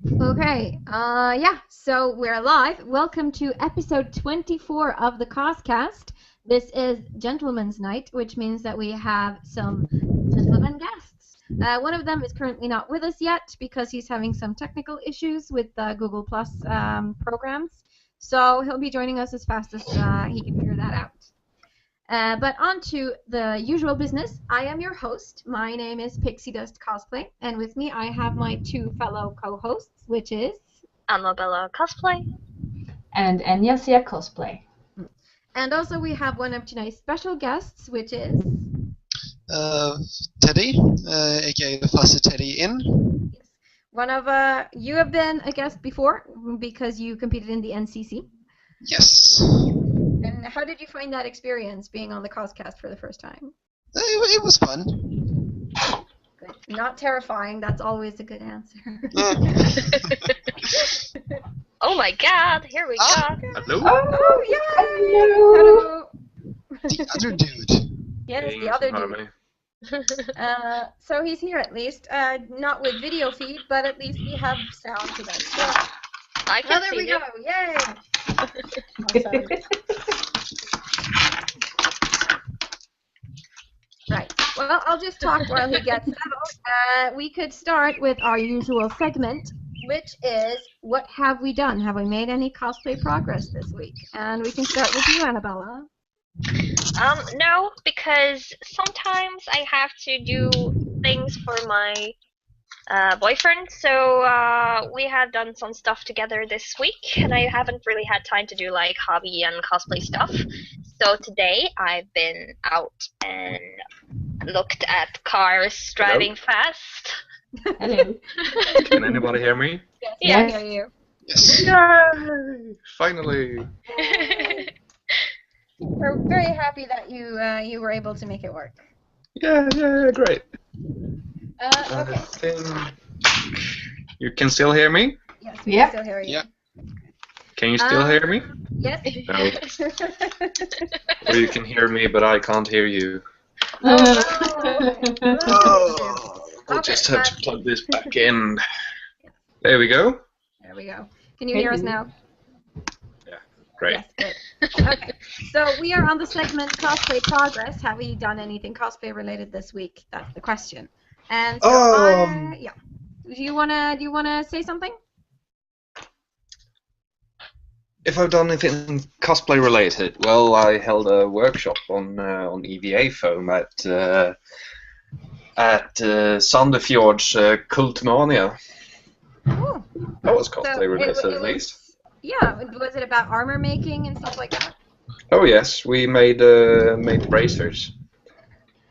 Okay, yeah, so we're live. Welcome to episode 24 of the CosCast. This is Gentleman's Night, which means that we have some gentlemen guests. One of them is currently not with us yet because he's having some technical issues with Google Plus programs. So he'll be joining us as fast as he can figure that out. But on to the usual business. I am your host. My name is Pixie Dust Cosplay, and with me I have my two fellow co-hosts, which is Annabella cosplay. And Enyasia cosplay. And also we have one of tonight's special guests, which is Teddy, aka the Fussy Teddy in. yes, one of you have been a guest before because you competed in the NCC. Yes. And how did you find that experience being on the CosCast for the first time? It was fun. Good. Not terrifying. That's always a good answer. Oh my god, here we go. Hello? Oh, yay! Hello. The other dude. Yes, the other dude. So he's here at least, not with video feed, but at least we have sound, so that's good. I can there see we you. go! Yay! Awesome. Right. Well, I'll just talk while he gets settled. We could start with our usual segment, which is what have we done? Have we made any cosplay progress this week? And we can start with you, Annabella. No, because sometimes I have to do things for my boyfriend, so we have done some stuff together this week, and I haven't really had time to do like hobby and cosplay stuff. So today I've been out and looked at cars driving fast. Hello. Can anybody hear me? Yes, Yes. I hear you. Yes. Yay! Finally! We're very happy that you were able to make it work. Yeah, great. I Okay. think you can still hear me? Yes, we Yeah. can still hear you. Yeah. Can you still hear me? Yes. No. Or you can hear me, but I can't hear you. Oh. We'll Okay, just have to plug this back in. There we go. There we go. Can you hear us now? Great. Yes, good. Okay, so we are on the segment cosplay progress. Have we done anything cosplay related this week? That's the question. And so, yeah. Do you wanna say something? If I've done anything cosplay related, well, I held a workshop on EVA foam at Sandefjord's Kultmania. Oh, That was so cosplay related, at least. Yeah, was it about armor making and stuff like that? Oh yes, we made bracers.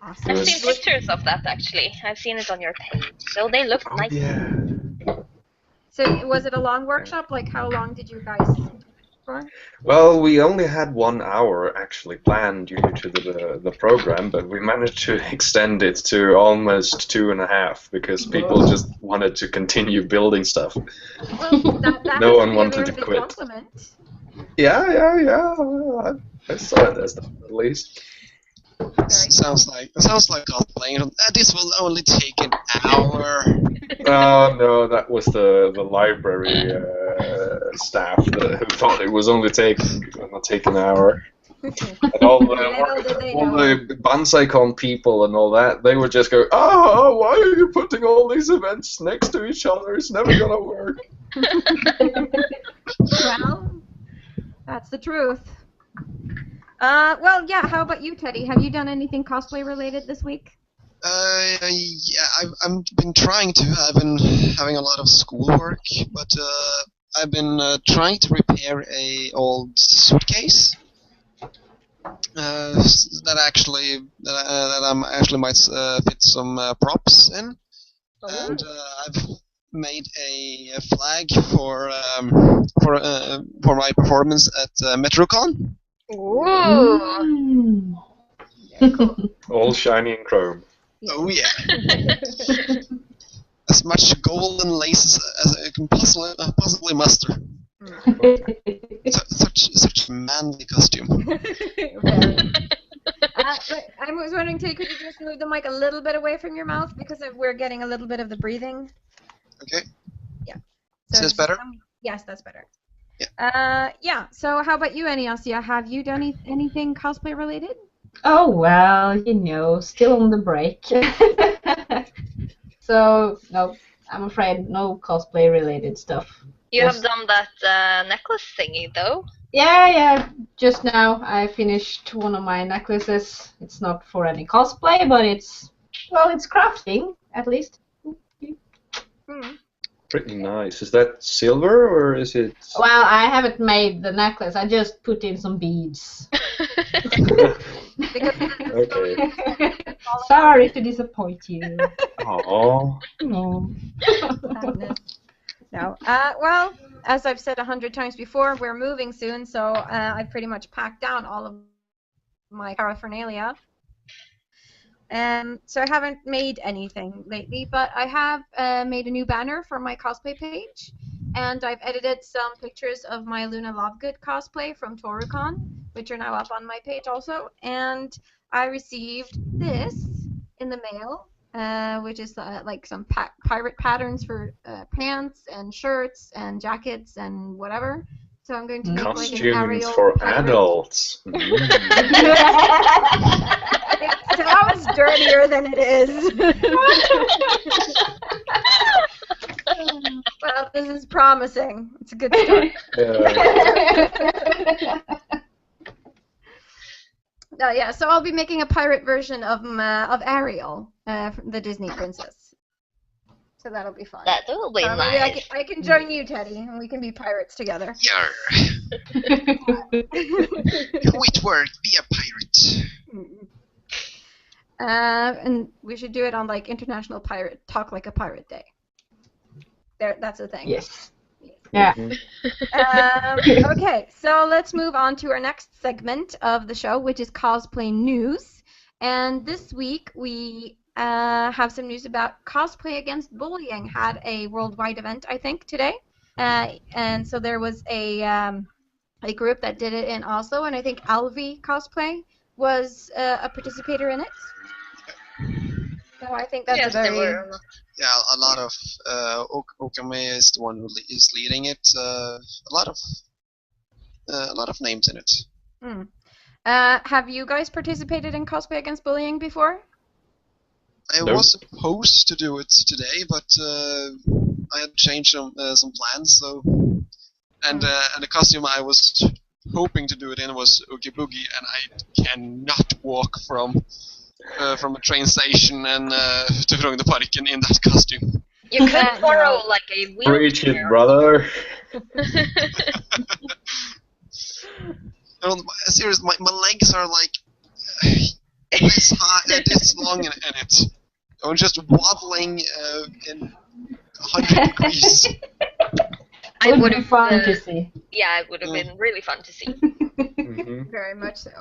Awesome. I've seen pictures of that actually. I've seen it on your page, so they look nice. Yeah. So was it a long workshop? Like how long did you guys do it for? Well, we only had 1 hour actually planned due to the program, but we managed to extend it to almost 2.5 because people just wanted to continue building stuff. Well, that No has one be a wanted very to big quit. compliment. Yeah. Well, I saw it as that, at least. Sounds like cosplaying. This will only take an hour. Oh no, that was the library staff who thought it was only gonna take an hour. And all Little did they know. the BansaiCon people and all that, they would just go, "Oh, why are you putting all these events next to each other? It's never gonna work." Well, that's the truth. Well, yeah. How about you, Teddy? Have you done anything cosplay related this week? Yeah, I've been trying to. I've been having a lot of schoolwork, but I've been trying to repair a old suitcase. That I'm actually might fit some props in, and I've made a flag for my performance at MetroCon. Ooh. Very cool. All shiny and chrome. Oh yeah. As much gold and laces as I can possibly muster. Such a manly costume. Very. But I was wondering, Tay, could you just move the mic a little bit away from your mouth because we're getting a little bit of the breathing? Okay. Is this better? Yes, that's better. Yeah. Yeah. So how about you, Aniasia? Have you done anything cosplay related? Oh, well, still on the break. So, no, I'm afraid no cosplay related stuff. You have Just- done that necklace thingy, though. Yeah. Just now I finished one of my necklaces. It's not for any cosplay, but it's crafting, at least. Pretty nice. Is that silver or is it? Well, I haven't made the necklace. I just put in some beads. Because Okay. Sorry to disappoint you. Oh. No. sadness. No. Well, as I've said 100 times before, we're moving soon, so I've pretty much packed down all of my paraphernalia. So I haven't made anything lately, but I have made a new banner for my cosplay page, and I've edited some pictures of my Luna Lovegood cosplay from ToruCon, which are now up on my page also, and I received this in the mail, which is like some pirate patterns for pants and shirts and jackets and whatever. So I'm going to make like an Costumes Ariel for pirate. adults. It sounds dirtier than it is. Well, this is promising. It's a good start. Yeah, so I'll be making a pirate version of Ariel, the Disney princess. So that'll be fun. That will be Maybe nice. I can join you, Teddy, and we can be pirates together. Yarr. Whitworth, be a pirate. And we should do it on like International Pirate Talk Like a Pirate Day. That's a thing. Yes. Yeah. Okay, so let's move on to our next segment of the show, which is cosplay news. And this week we have some news about Cosplay Against Bullying had a worldwide event, I think, today. And so there was a group that did it in Oslo, and I think Alvi Cosplay was a participator in it. So I think that's Yes, a there very... were. Yeah, a lot of Okame is the one who is leading it. A lot of names in it. Have you guys participated in Cosplay Against Bullying before? I Nope. was supposed to do it today, but I had changed some plans. So, and the costume I was hoping to do it in was Oogie Boogie, and I cannot walk from a train station and to Frognerparken in that costume. You could borrow like a wheelchair. Preach it, brother. No, seriously, my legs are like this high, this long in it. I'm just waddling in 100 degrees. I Would would be have fun to see. Yeah, it would have been really fun to see. Mm-hmm. Very much so.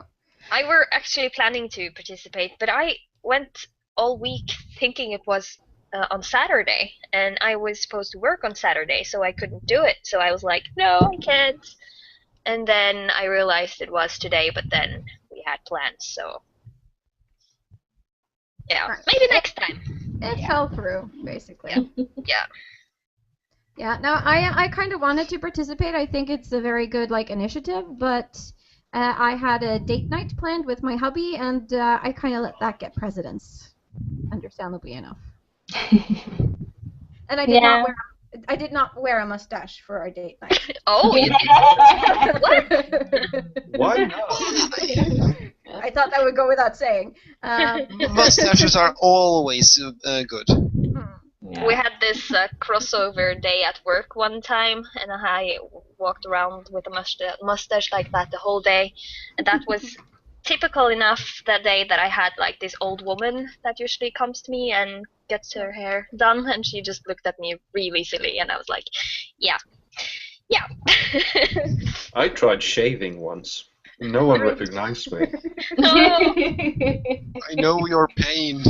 I were actually planning to participate, but I went all week thinking it was on Saturday, and I was supposed to work on Saturday, so I couldn't do it. So I was like, no, I can't. And then I realized it was today, but then we had plans, so yeah, Right. maybe next time. It fell through, basically. Yeah. Yeah, no, I kind of wanted to participate. I think it's a very good initiative, but I had a date night planned with my hubby, and I kind of let that get precedence, understandably enough. And I did not wear a mustache for our date night. Oh, you did. Why not? I thought that would go without saying. Mustaches are always good. Yeah. We had this crossover day at work one time, and I walked around with a mustache like that the whole day, and that was typical enough that day that I had like this old woman that usually comes to me and gets her hair done, and she just looked at me really silly, and I was like, yeah. I tried shaving once. No one recognized me. No. I know your pain.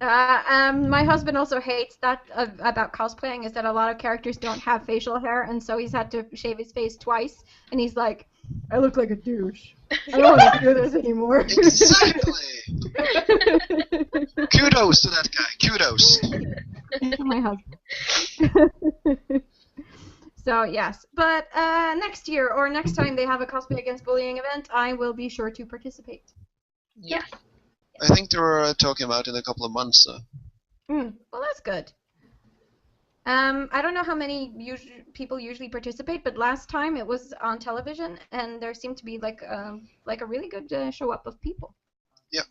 My husband also hates that about cosplaying, is that a lot of characters don't have facial hair, and so he's had to shave his face twice, and he's like, I look like a douche. I don't want to do this anymore. Exactly. Kudos to that guy. Kudos. My husband. So yes, but next year or next time they have a cosplay against bullying event, I will be sure to participate. Yes. I think they were talking about it in a couple of months. Well, that's good. I don't know how many people usually participate, but last time it was on television, and there seemed to be like a really good show up of people. Yeah.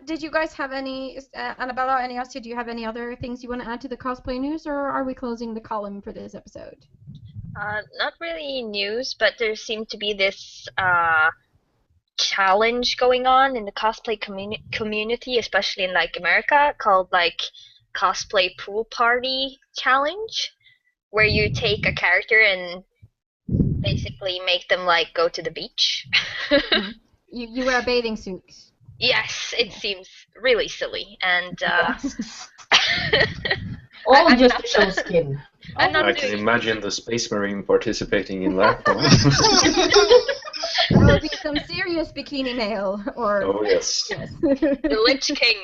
Did you guys have any, Annabella and Yassia, do you have any other things you want to add to the cosplay news, or are we closing the column for this episode? Not really news, but there seemed to be this challenge going on in the cosplay community, especially in like America, called like cosplay pool party challenge, where you take a character and basically make them like go to the beach. You wear bathing suits. Yes, it seems really silly, and All I'm just not- to show skin. I'm not I can doing. imagine the Space Marine participating in that one. That will be some serious bikini mail, or Oh, yes. yes. The Lich King.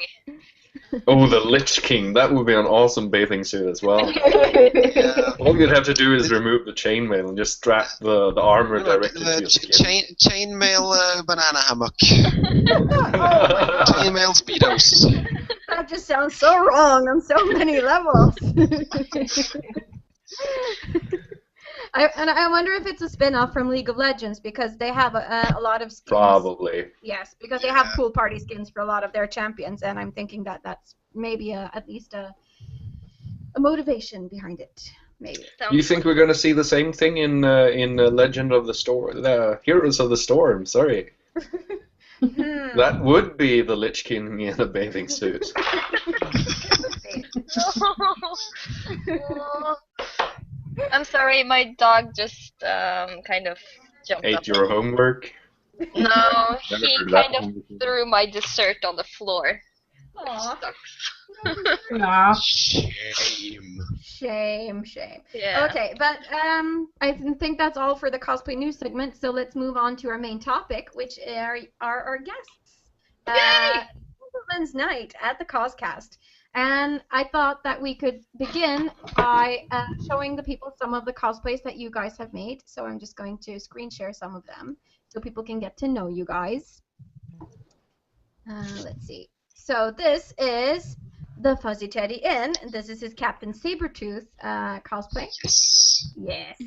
Oh, the Lich King. That would be an awesome bathing suit as well. Yeah. All you'd have to do is remove the chainmail and just strap the armor directly to your skin. Chainmail banana hammock. Oh Chainmail speedos. That just sounds so wrong on so many levels. I wonder if it's a spin-off from League of Legends, because they have a lot of skins. Probably. Yes, because they have pool party skins for a lot of their champions, and I'm thinking that that's maybe at least a motivation behind it. Maybe. You think we're going to see the same thing in Legend of the Storm, Heroes of the Storm? Sorry, that would be the Lich King in a bathing suit. I'm sorry, my dog just kind of jumped up. Ate your homework. No, Never he heard that kind of one before. threw my dessert on the floor. Aw. Nah. Shame. Shame. Yeah. Okay, but I think that's all for the cosplay news segment. So let's move on to our main topic, which are our guests. Yay! Gentlemen's Night at the CosCast. And I thought that we could begin by showing the people some of the cosplays that you guys have made. So I'm just going to screen share some of them so people can get to know you guys. Let's see. So this is the Fuzzy Teddy Inn. This is his Captain Sabretooth cosplay. Yes. Yes.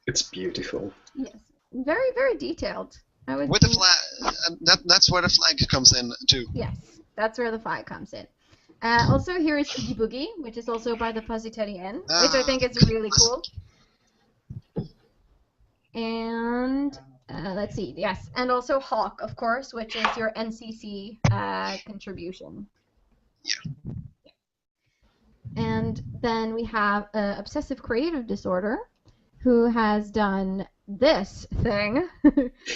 It's beautiful. Yes. Very, very detailed. I would With the flag, that's where the flag comes in too. Yes, that's where the flag comes in. Also, here is Oogie Boogie, which is also by the Fuzzy Teddy Inn, which I think is really cool. And let's see, yes, and also Hawk, of course, which is your NCC contribution. Yeah. And then we have Obsessive Creative Disorder, who has done this thing,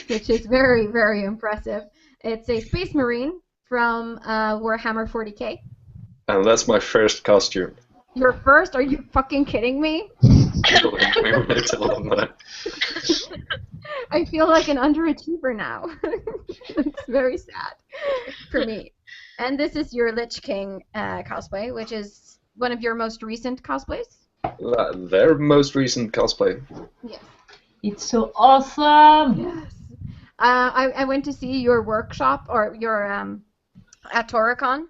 which is very, very impressive. It's a Space Marine from Warhammer 40k. And that's my first costume. Your first? Are you fucking kidding me? Tell them that. I feel like an underachiever now. It's very sad for me. And this is your Lich King cosplay, which is one of your most recent cosplays? Their most recent cosplay. Yes. It's so awesome. Yes. I went to see your workshop, or your at Toricon,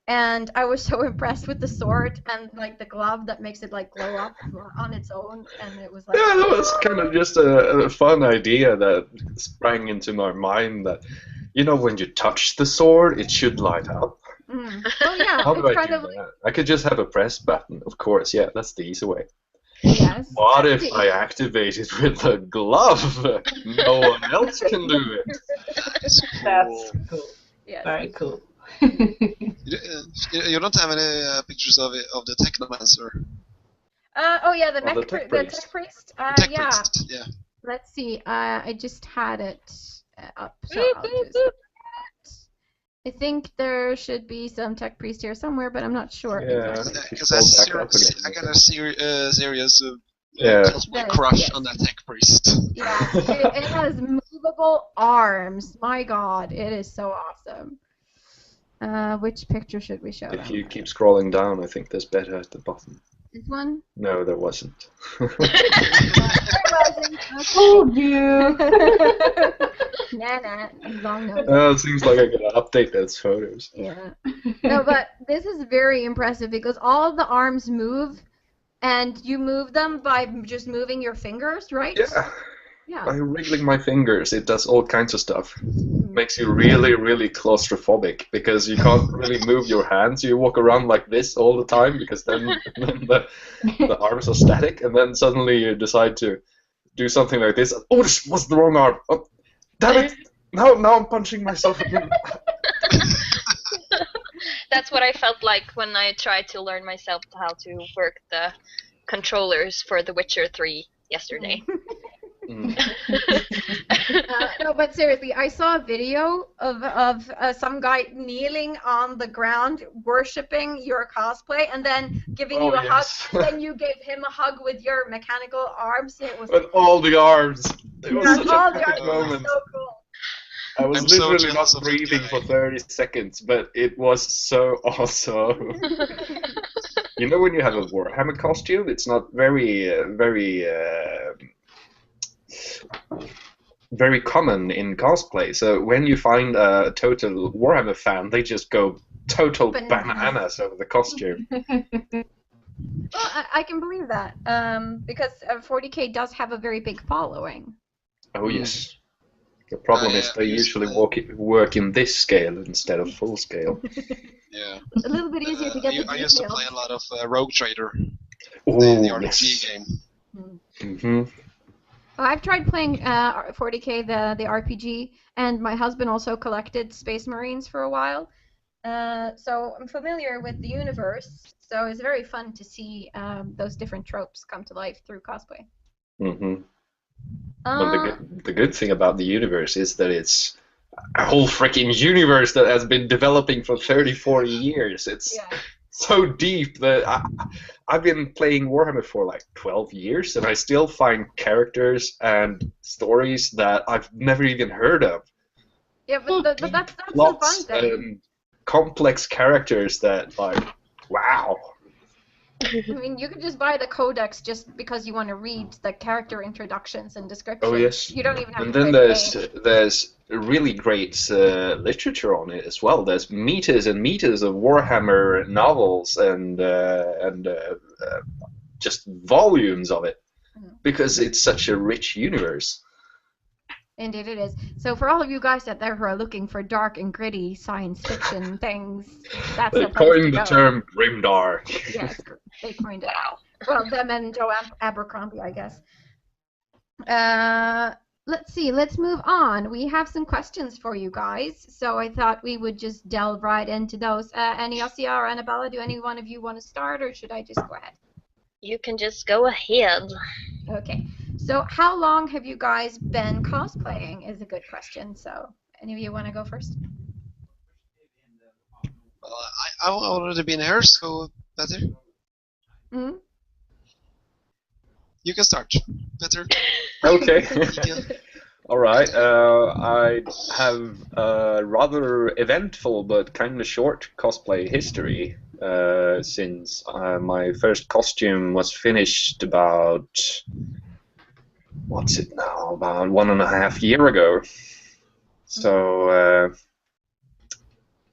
and I was so impressed with the sword and like the glove that makes it like glow up on its own, and it was like, Yeah, that was kind of just a fun idea that sprang into my mind that, you know, when you touch the sword, it should light up. Oh yeah, How do it's I kind do of that? I could just have a press button, of course. Yeah, that's the easy way. yes. What if I activate it with a glove? No one else can do it. That's That's cool. cool. Yes. Very cool. You don't have any pictures of the Technomancer. Oh yeah, the Oh, the tech tech priest. priest. Tech Yeah. Priest, yeah. Let's see. I just had it up. So I'll just... I think there should be some tech priest here somewhere, but I'm not sure Yeah. exactly. Because If you scroll back up again, I got a serious Yeah. cosplay crush Yes. on that Tech Priest. Yeah, it has movable arms. My God, it is so awesome. Which picture should we show If them? you keep scrolling down, I think there's better at the bottom. This one? No, there wasn't. There wasn't. Told you. Nah, long nose. It seems like I gotta update those photos. Yeah. No, but this is very impressive because all of the arms move, and you move them by just moving your fingers, right? Yeah, Yeah. by wriggling my fingers, it does all kinds of stuff. Makes you really, really claustrophobic because you can't really move your hands. You walk around like this all the time because then the arms are static, and then suddenly you decide to do something like this. Oh, this was the wrong arm. Oh, damn it! Now I'm punching myself again. That's what I felt like when I tried to learn myself how to work the controllers for The Witcher 3 yesterday. No, but seriously, I saw a video of some guy kneeling on the ground, worshipping your cosplay, and then giving you a hug. And then you gave him a hug with your mechanical arms. It was With all the arms. It was such all a the perfect arms. It was moment. so cool. I was I'm so literally jealous not of that breathing guy. for 30 seconds, but it was so awesome. You know when you have a Warhammer costume, it's not very common in cosplay. So when you find a total Warhammer fan, they just go total bananas over the costume. Well, I can believe that because 40K does have a very big following. Oh yes. The problem is they usually work in this scale instead of full scale. Yeah. A little bit easier to get the I used to details. play a lot of Rogue Trader, Oh the RPG yes. game. Mm-hmm. Well, I've tried playing 40K, the RPG, and my husband also collected Space Marines for a while. So I'm familiar with the universe. So it's very fun to see those different tropes come to life through cosplay. Mm-hmm. Well, the good thing about the universe is that it's a whole freaking universe that has been developing for 30, 40 years. It's so deep that I've been playing Warhammer for like 12 years, and I still find characters and stories that I've never even heard of. Yeah, but that's the fun Plots thing. and complex characters that, like, wow. I mean, you could just buy the codex just because you want to read the character introductions and descriptions. Oh yes. You don't even have and to then play the game. there's really great literature on it as well. There's meters and meters of Warhammer novels and just volumes of it because it's such a rich universe. Indeed it is. So for all of you guys out there who are looking for dark and gritty science fiction things, that's They the place to coined the go. term grimdark. Yes, they coined it. Well, them and Joe Abercrombie, I guess. Let's see. Let's move on. We have some questions for you guys, so I thought we would just delve right into those. Aniasia or Annabella, do any one of you want to start, or should I just go ahead? You can just go ahead. Okay. So how long have you guys been cosplaying is a good question. So any of you want to go first? Well, I've already been here, so Peter, Mm-hmm. you can start. Peter. Okay. Yeah. All right. I have a rather eventful but kind of short cosplay history since my first costume was finished about, what's it now, about 1.5 years ago. So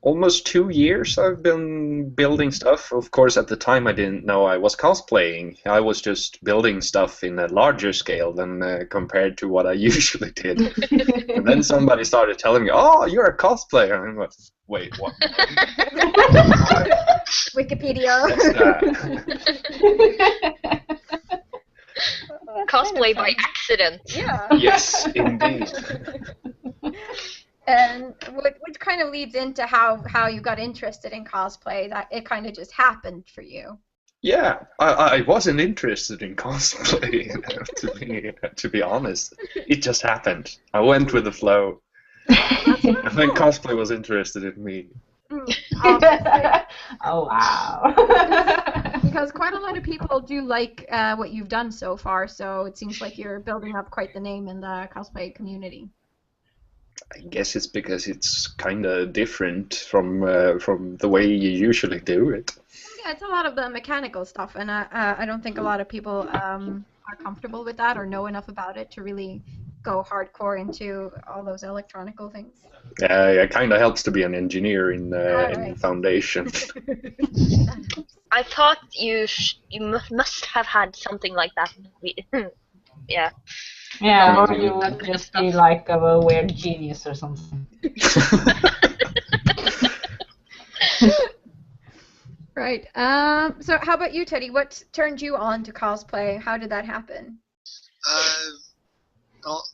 almost 2 years I've been building stuff. Of course, at the time I didn't know I was cosplaying. I was just building stuff in a larger scale than compared to what I usually did. And then somebody started telling me, "Oh, you're a cosplayer." And I'm like, "Wait, what?" Wikipedia. What's that? Cosplay by accident. Yeah. Yes, indeed. And which kind of leads into how you got interested in cosplay. That it kind of just happened for you. Yeah, I wasn't interested in cosplay, to be honest. It just happened. I went with the flow. And then cosplay was interested in me. Obviously. Oh wow. Because quite a lot of people do like what you've done so far, so it seems like you're building up quite the name in the cosplay community. I guess it's because it's kind of different from the way you usually do it. Yeah, it's a lot of the mechanical stuff, and I don't think a lot of people are comfortable with that or know enough about it to really go hardcore into all those electronical things. It kind of helps to be an engineer in Right. Foundation. I thought you must have had something like that. Yeah. Yeah, or Mhm. you would just be like a weird genius or something. Right. So how about you, Teddy? What turned you on to cosplay? How did that happen? Well,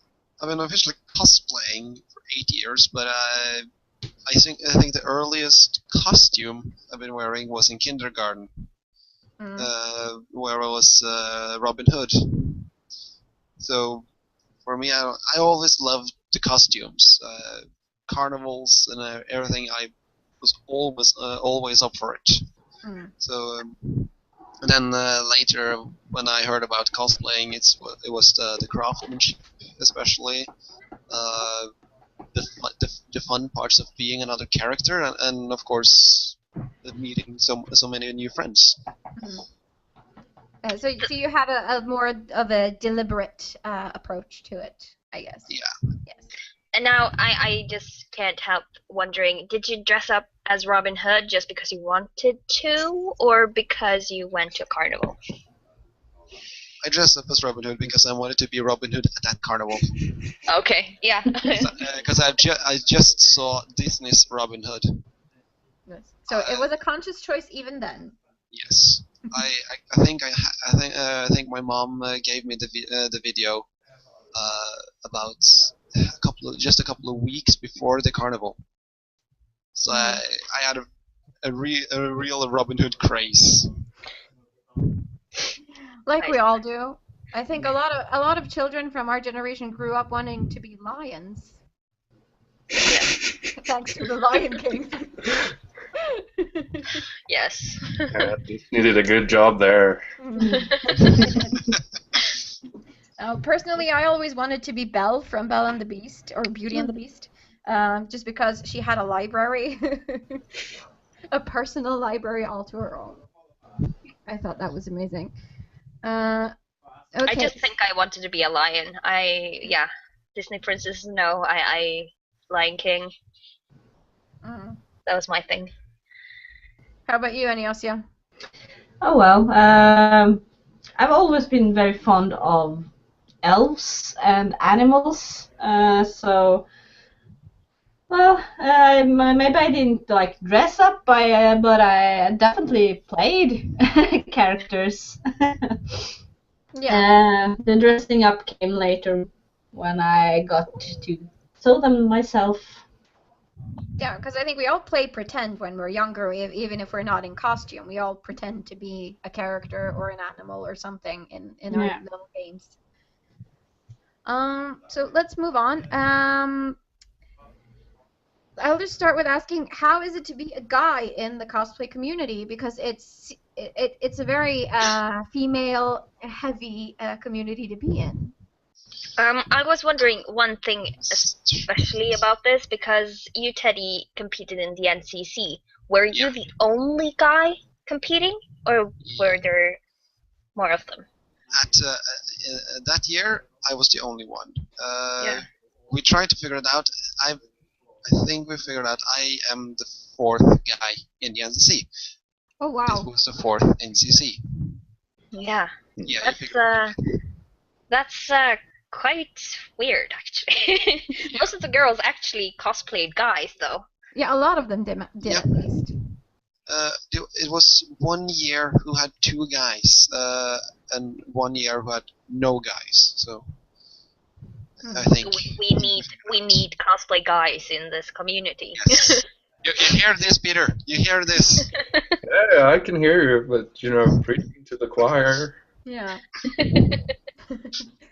I've been officially cosplaying for 8 years, but I think the earliest costume I've been wearing was in kindergarten, where I was Robin Hood. So for me, I always loved the costumes, carnivals and everything. I was always up for it. So and then later, when I heard about cosplaying, it was the craftsmanship, especially the fun parts of being another character, and of course, meeting so many new friends. So you had a more of a deliberate approach to it, I guess. Yeah. Yes. And now I just can't help wondering, did you dress up as Robin Hood just because you wanted to, or because you went to a carnival? I dressed up as Robin Hood because I wanted to be Robin Hood at that carnival. Okay, yeah. Because I just saw Disney's Robin Hood. Yes. So it was a conscious choice even then. Yes, I think my mom gave me the video about just a couple of weeks before the carnival. So I had a real Robin Hood craze. Like we all do. I think a lot of children from our generation grew up wanting to be lions. Thanks to the Lion King. Yes. Disney did a good job there. Personally, I always wanted to be Belle from Belle and the Beast, or Beauty and the Beast, just because she had a library, a personal library all to her own. I thought that was amazing. Okay. I just think I wanted to be a lion. Disney princess, no. I Lion King. That was my thing. How about you, Aniosia? Oh well, I've always been very fond of elves and animals. Maybe I didn't like dress up, but I definitely played characters. Yeah. The dressing up came later when I got to sew them myself. Yeah, because I think we all play pretend when we're younger, even if we're not in costume. We all pretend to be a character or an animal or something in our little games. So let's move on. I'll just start with asking, how is it to be a guy in the cosplay community? Because it's a very female-heavy community to be in. I was wondering one thing especially about this, because you, Teddy, competed in the NCC. Were you the only guy competing, or were there more of them? At that year, I was the only one. We tried to figure it out. I think we figured out I am the fourth guy in the NCC. Oh wow! This was the fourth NCC. Yeah. Yeah. That's quite weird, actually. Most of the girls actually cosplayed guys, though. Yeah, a lot of them did at least. It was 1 year who had 2 guys, and 1 year who had no guys. So I think we need cosplay guys in this community. Yes. You hear this, Peter? You hear this? Yeah, I can hear you, but preaching to the choir. Yeah.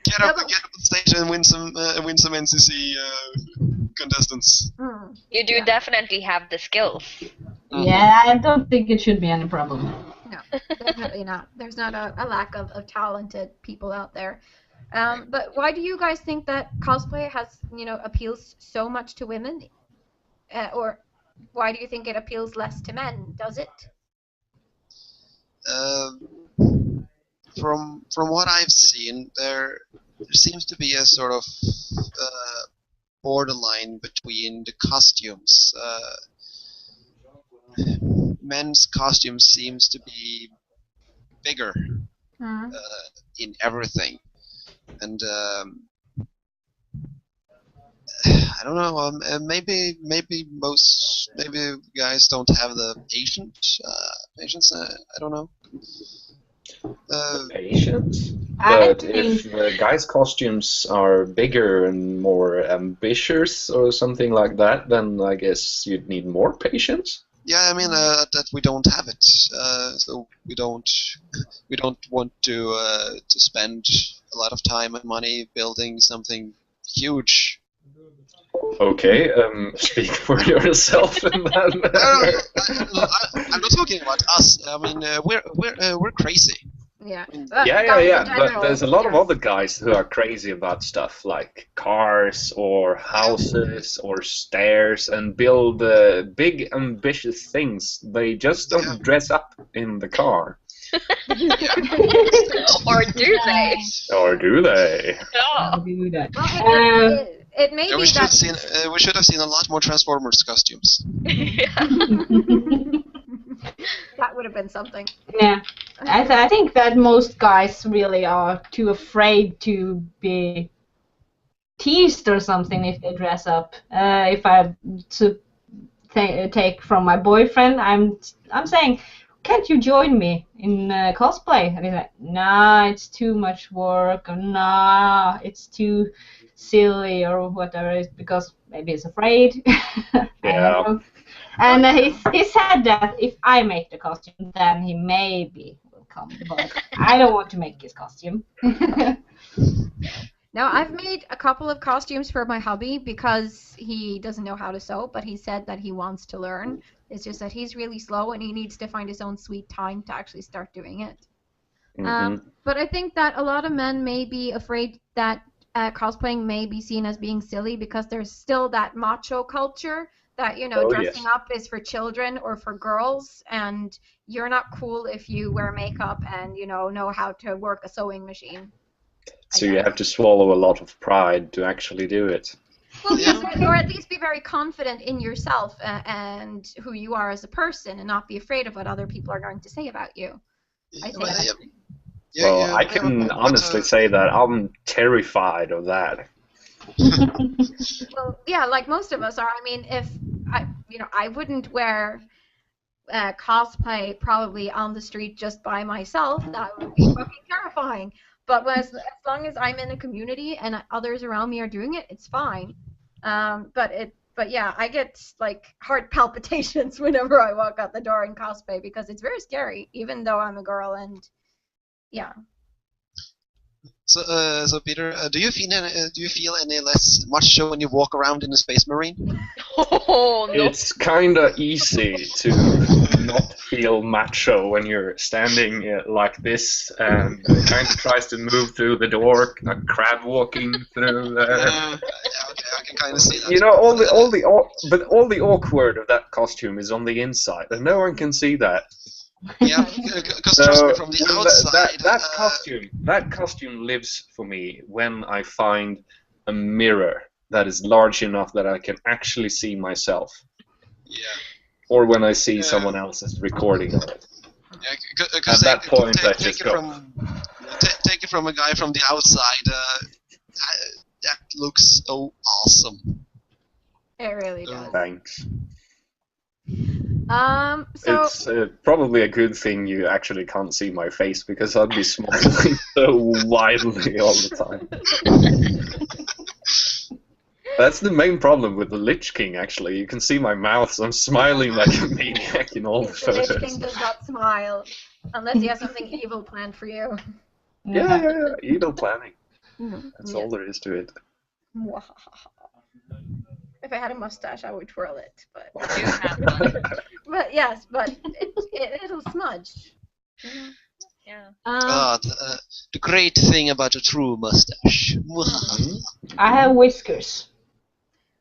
Get up on stage and win some NCC contestants. You do definitely have the skills. Yeah, I don't think it should be any problem. No, definitely not. There's not a lack of talented people out there. But why do you guys think that cosplay has, appeals so much to women? Or why do you think it appeals less to men? Does it? From what I've seen, there seems to be a sort of borderline between the costumes. Men's costumes seems to be bigger in everything, and I don't know. Maybe guys don't have the patience. I don't know. Patience? I But think if the guys' costumes are bigger and more ambitious or something like that, then I guess you'd need more patience. Yeah, I mean that we don't have it, so we don't want to spend a lot of time and money building something huge. Okay, speak for yourself in that matter. I'm not talking about us. I mean, we're crazy. Yeah. Yeah. But General, there's a lot of yes. other guys who are crazy about stuff like cars or houses or stairs and build big, ambitious things. They just don't dress up in the car. Or do they? Or do they? Yeah. do that. Well, it may Yeah, be that. we should have seen a lot more Transformers costumes. Yeah. That would have been something. Yeah, I think that most guys really are too afraid to be teased or something if they dress up. If I to take from my boyfriend, I'm saying, can't you join me in cosplay? And he's like, nah, it's too much work, or nah, it's too silly, or whatever it is, because maybe he's afraid. I don't know. And he said that if I make the costume, then he maybe will come, but I don't want to make his costume. Now, I've made a couple of costumes for my hubby because he doesn't know how to sew, but he said that he wants to learn. It's just that he's really slow and he needs to find his own sweet time to actually start doing it. But I think that a lot of men may be afraid that cosplaying may be seen as being silly because there's still that macho culture that, dressing up is for children or for girls, and you're not cool if you wear makeup and, know how to work a sewing machine. So you have to swallow a lot of pride to actually do it. Well, yes, or at least be very confident in yourself and who you are as a person, and not be afraid of what other people are going to say about you. I think. Well, I can honestly say that I'm terrified of that. Well, yeah, like most of us are. I mean, if I wouldn't wear cosplay probably on the street just by myself. That would be fucking terrifying. But as long as I'm in a community and others around me are doing it, it's fine. But yeah, I get like heart palpitations whenever I walk out the door in cosplay because it's very scary, even though I'm a girl and yeah. So Peter, do you feel any less macho when you walk around in a space marine? Oh, no. It's kind of easy to not feel macho when you're standing like this and kind of tries to move through the door, like crab walking through there. Okay, I can kind of see that. You know, all the awkward of that costume is on the inside, and no one can see that. Yeah, because trust me, from the outside, that costume lives for me when I find a mirror that is large enough that I can actually see myself. Yeah. Or when I see someone else's recording of it. Yeah, at that point, I just go. Take it from a guy from the outside. That looks so awesome. It really does. Thanks. So it's probably a good thing you actually can't see my face because I'd be smiling so widely all the time. That's the main problem with the Lich King, actually. You can see my mouth, so I'm smiling like a maniac in all the photos. The Lich King does not smile unless he has something evil planned for you. Yeah. Evil planning. That's all there is to it. If I had a mustache, I would twirl it, but You have one. but yes, but it'll smudge. Yeah. The great thing about a true mustache. I have whiskers.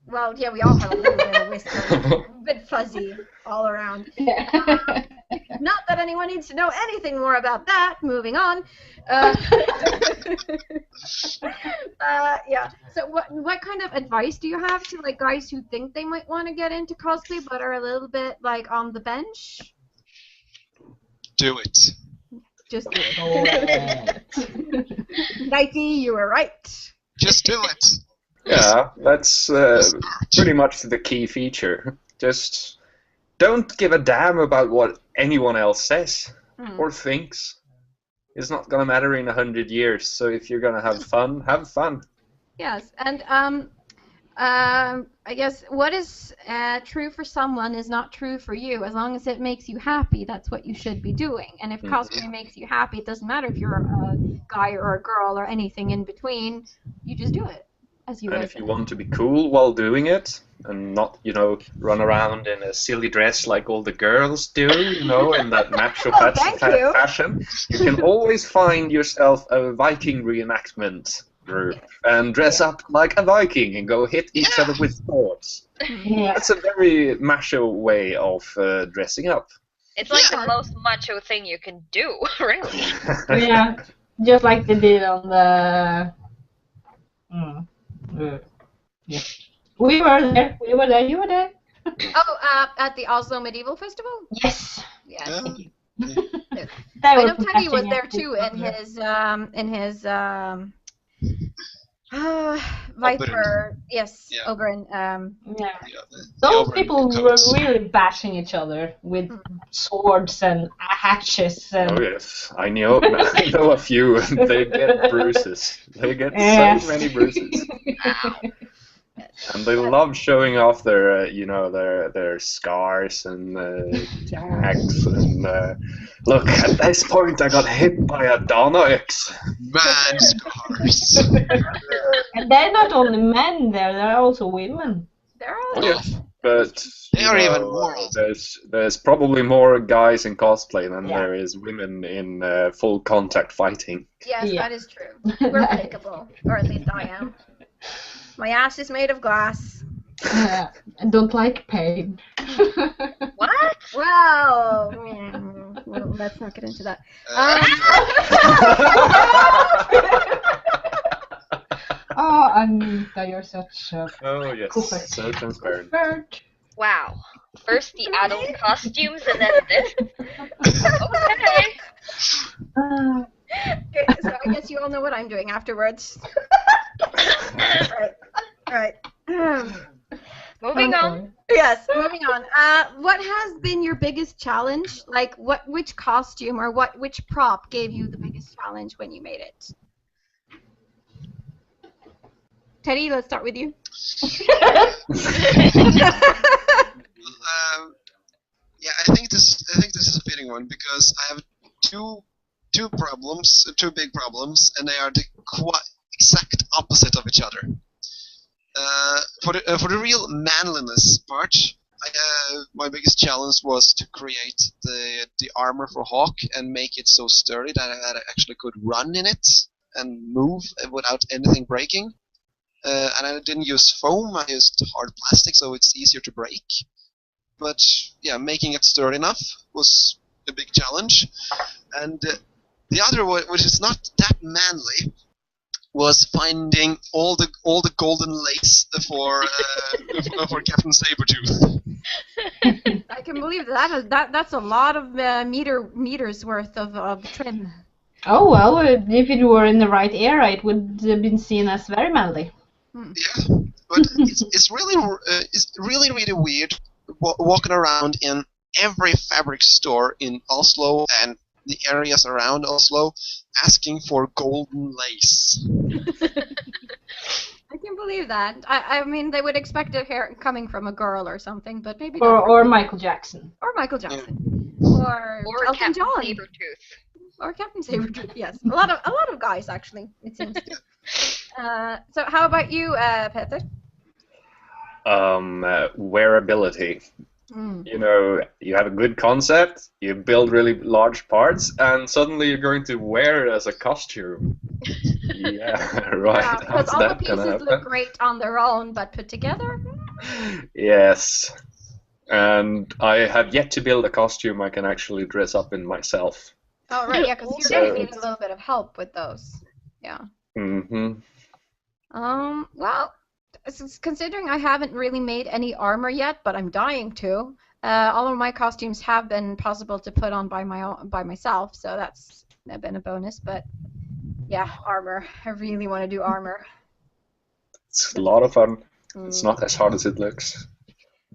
Well, yeah, we all have a little bit of whiskers, a bit fuzzy all around. Not that anyone needs to know anything more about that. Moving on. Yeah. So, what kind of advice do you have to like guys who think they might want to get into cosplay but are a little bit like on the bench? Do it. Just do it. Nike, you were right. Just do it. Yeah, that's pretty much the key feature. Just don't give a damn about what anyone else says or thinks. It's not gonna matter in 100 years. So if you're gonna have fun, have fun. Yes, and I guess what is true for someone is not true for you. As long as it makes you happy, that's what you should be doing. And if cosplay makes you happy, it doesn't matter if you're a guy or a girl or anything in between. You just do it. As you And if you want to be cool while doing it, and not, run around in a silly dress like all the girls do, in that macho fashion, you can always find yourself a Viking reenactment group and dress up like a Viking and go hit each other with swords. Yeah. That's a very macho way of dressing up. It's like the most macho thing you can do, really. Yeah, just like they did on the. Yeah. We were there. You were there. At the Oslo Medieval Festival? Yes. Yes. Yeah. I know Teddy was there too in his Viper. Yes, Oberon. Those people were really bashing each other with swords and hatchets. And... Oh yes, I know a few. They get bruises. They get so many bruises. And they love showing off their, their scars and tags. And look, at this point, I got hit by a Danax. Man scars. And they're not only men there are also women. There are. Yes, but they are even more. There's probably more guys in cosplay than there is women in full contact fighting. Yes, that is true. We're capable, or at least I am. My ass is made of glass. I don't like pain. What? Well, let's not get into that. Oh, Anita, you're such a... Oh, yes, so transparent. Wow. First the adult costumes and then this? Okay. Okay, so I guess you all know what I'm doing afterwards. Right. Moving on. Yes, moving on. What has been your biggest challenge? Like, which costume or which prop gave you the biggest challenge when you made it? Teddy, let's start with you. Yeah, I think this is a fitting one because I have two big problems, and they are the exact opposite of each other. For the real manliness part, my biggest challenge was to create the armor for Hawk and make it so sturdy that I actually could run in it and move without anything breaking. And I didn't use foam; I used hard plastic, so it's easier to break. But yeah, making it sturdy enough was a big challenge. And the other one, which is not that manly, was finding all the golden lace for Captain Sabretooth. I can believe that's a lot of meters worth of trim. Oh well, if it were in the right era, it would have been seen as very manly. Yeah, but it's really weird walking around in every fabric store in Oslo and the areas around Oslo asking for golden lace. I can believe that. I mean, they would expect it coming from a girl or something, but maybe or Michael Jackson. Or Michael Jackson. Or Elton Captain John. Sabretooth. Or Captain Sabretooth, yes. A lot of guys, actually, it seems to. So how about you, Peter? Wearability. Mm. You know, you have a good concept, you build really large parts, and suddenly you're going to wear it as a costume. Yeah, right. Yeah, because How's all the that gonna pieces look happen? great on their own, but put together. Yes. And I have yet to build a costume I can actually dress up in myself. Oh right, yeah, because you're So- gonna need a little bit of help with those. Yeah. hmm Well, considering I haven't really made any armor yet, but I'm dying to. All of my costumes have been possible to put on by myself, so that's been a bonus. But yeah, armor. I really want to do armor. It's a lot of fun. It's Mm. not as hard as it looks.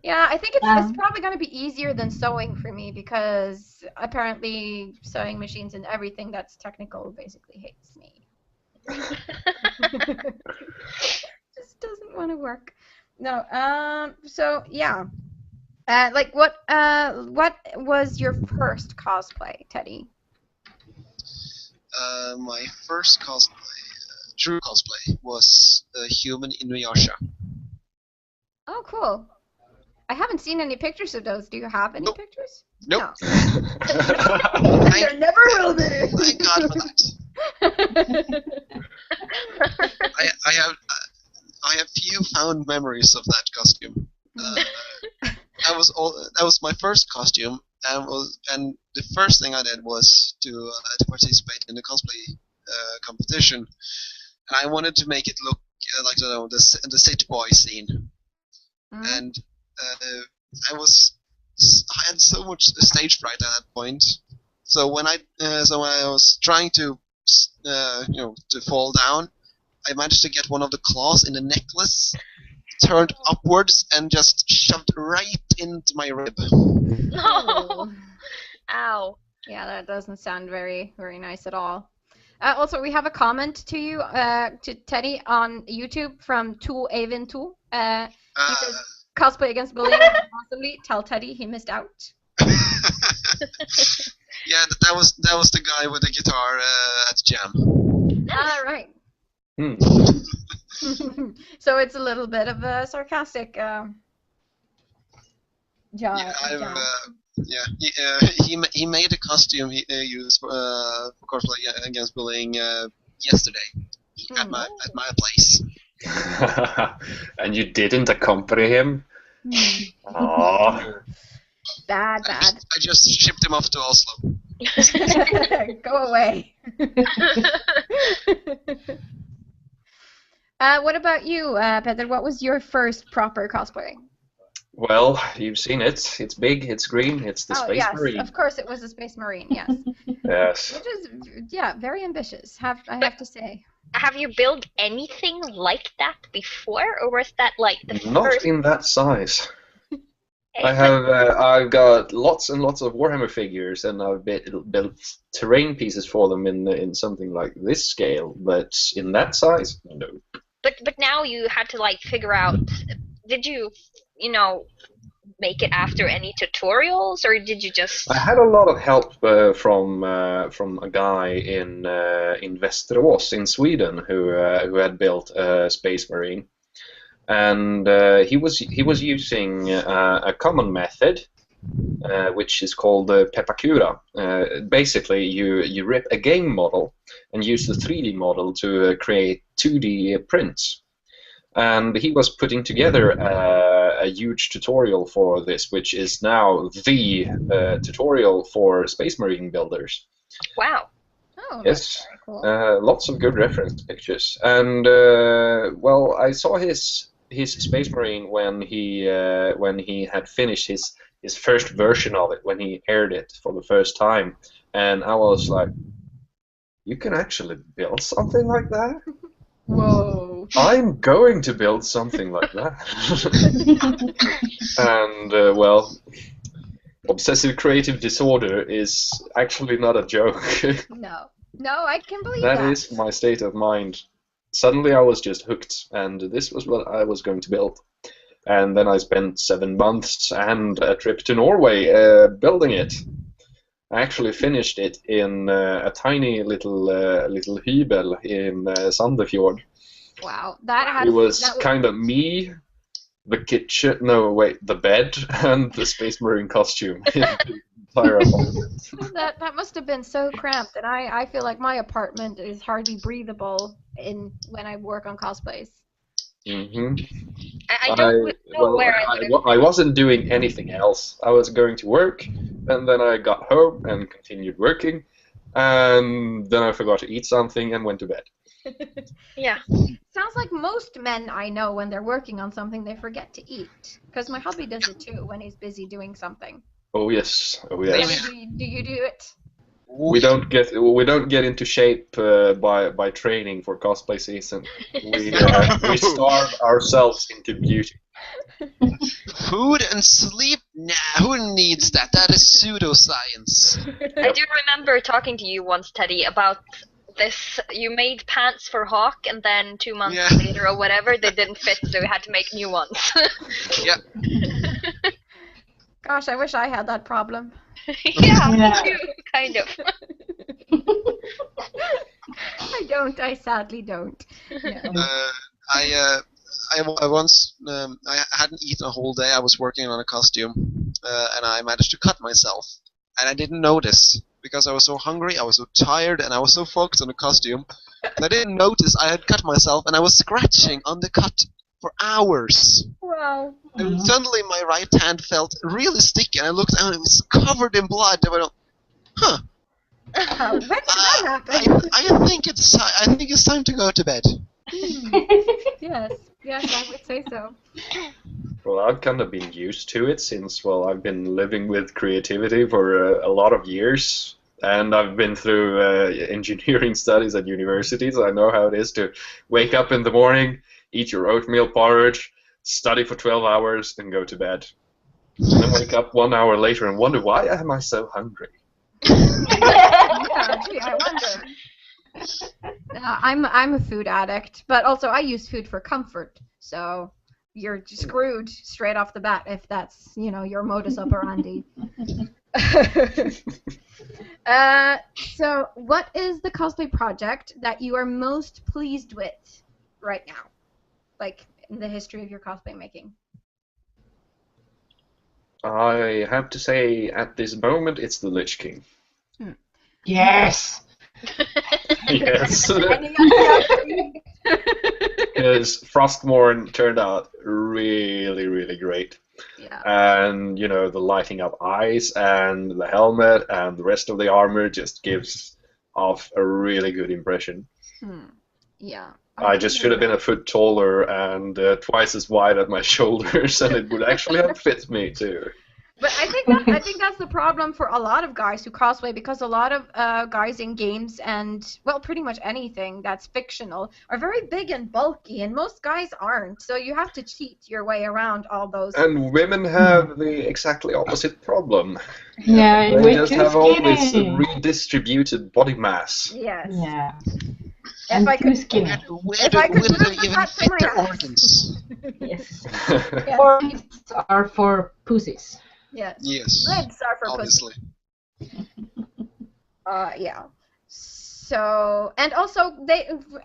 Yeah, I think it's Yeah. probably going to be easier than sewing for me because apparently sewing machines and everything that's technical basically hates me. Just doesn't want to work. No. So yeah. Like what was your first cosplay, Teddy? My first cosplay, true cosplay, was a human Inuyasha. Oh, cool. I haven't seen any pictures of those. Do you have any Nope. pictures? Nope. No. There never will be. Thank God for that. I have few fond memories of that costume. That was my first costume, and the first thing I did was to participate in the cosplay competition, and I wanted to make it look like the Sit Boy scene, Mm. and I had so much stage fright at that point. So when I was trying to to fall down, I managed to get one of the claws in the necklace turned upwards and just shoved right into my rib. No. Ow. Yeah, that doesn't sound very, very nice at all. Also, we have a comment to you, to Teddy on YouTube from Tu Avin Tu. He says, cosplay against bullying possibly. Tell Teddy he missed out. Yeah, that was the guy with the guitar at Jam. All right. Hmm. So it's a little bit of a sarcastic job. He made a costume he used for cosplay against bullying yesterday at my place. And you didn't accompany him? Aww. Bad. I just shipped him off to Oslo. Go away. What about you, Peter? What was your first proper cosplay? Well, you've seen it. It's big, it's green, it's the Space yes, Marine. of course it was a Space Marine, yes. Yes. Which is, yeah, very ambitious, I have to say. Have you built anything like that before, or was that like the Not first? in that size. I've got lots and lots of Warhammer figures, and I've built terrain pieces for them in something like this scale, but in that size, no. But now you had to like figure out. Did you make it after any tutorials, or did you just? I had a lot of help from a guy in Västerås in Sweden who had built a Space Marine, and he was using a common method, which is called Pepakura. Basically, you rip a game model and use the 3D model to create 2D prints. And he was putting together a huge tutorial for this, which is now the tutorial for Space Marine builders. Wow. Oh, Yes, that's very cool. lots of good reference pictures. And well, I saw his Space Marine when he had finished his first version of it, when he aired it for the first time, and I was like, you can actually build something like that? Whoa. I'm going to build something like that. And, well, obsessive creative disorder is actually not a joke. No, I can believe That is my state of mind. Suddenly I was just hooked, and this was what I was going to build. And then I spent 7 months and a trip to Norway building it. I actually finished it in a tiny little hybel in Sandefjord. Wow, It was kind of me the kitchen. No, wait, the bed and the Space Marine costume. In the entire apartment. That must have been so cramped, and I feel like my apartment is hardly breathable when I work on cosplays. hmm I don't know where I would have. I wasn't doing anything else. I was going to work, and then I got home and continued working, and then I forgot to eat something and went to bed. Yeah. Sounds like most men I know, when they're working on something, they forget to eat. Because my hubby does it too when he's busy doing something. Oh yes, oh yes. Do you do it? We don't get into shape by training for cosplay season. We starve ourselves into beauty. Food and sleep? Nah, who needs that? That is pseudoscience. I do remember talking to you once, Teddy, about this. You made pants for Hawk, and then 2 months Yeah. later or whatever, they didn't fit, so we had to make new ones. Yeah. Gosh, I wish I had that problem. Yeah, Yeah. me too, kind of. I sadly don't. No. I once I hadn't eaten a whole day. I was working on a costume, and I managed to cut myself, and I didn't notice because I was so hungry, I was so tired, and I was so focused on the costume. I didn't notice I had cut myself, and I was scratching on the cut for hours. Wow. And suddenly my right hand felt really sticky, and I looked down, and it was covered in blood. And I went, huh. When did that happen? I think it's time to go to bed. Yes, I would say so. Well, I've kind of been used to it since, well, I've been living with creativity for a lot of years, and I've been through engineering studies at university, so I know how it is to wake up in the morning, eat your oatmeal porridge, study for 12 hours, and go to bed. And then wake up 1 hour later and wonder, why am I so hungry? Yeah, gee, I wonder. I'm a food addict, but also I use food for comfort. So you're screwed straight off the bat if that's your modus operandi. So what is the cosplay project that you are most pleased with right now, like in the history of your cosplay making? I have to say, at this moment, it's the Lich King. Yes. Yes. Any other? Because Frostmourne turned out really, really great. Yeah. And, the lighting up eyes and the helmet and the rest of the armor just gives off a really good impression. Yeah. I just should have been a foot taller and twice as wide at my shoulders, and it would actually have fit me too. But I think that's the problem for a lot of guys who cosplay, because a lot of guys in games and, well, pretty much anything that's fictional are very big and bulky, and most guys aren't. So you have to cheat your way around all those. And women have the exactly opposite problem. Yeah, They we're just too have all this skinny. redistributed body mass. Yes. Yeah. If And I too could, skinny. Where If I do could women move the even fat from fit my their ass. organs? Yes. yes, Organs are for pussies. yes. Yes, Lids are for pussy. obviously. Yeah. So, and also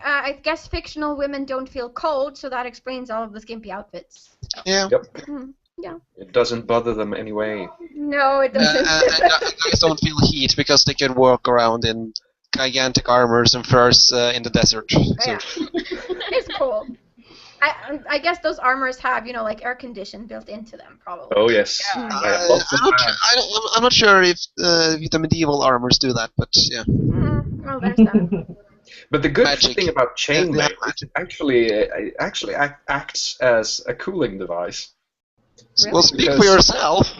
I guess fictional women don't feel cold, so that explains all of the skimpy outfits. Yeah. Yep. Yeah. It doesn't bother them anyway. No, it doesn't. And guys don't feel heat because they can walk around in gigantic armors and furs in the desert. So. Yeah. It's cool. I guess those armors have, like air condition built into them, probably. Oh yes. Yeah. I have lots of fans. I'm not sure if the medieval armors do that, but yeah. Well, there's that. But the good Magic. thing about Yeah, chainmail they have is it actually acts as a cooling device. Really? Well, speak for Because- yourself.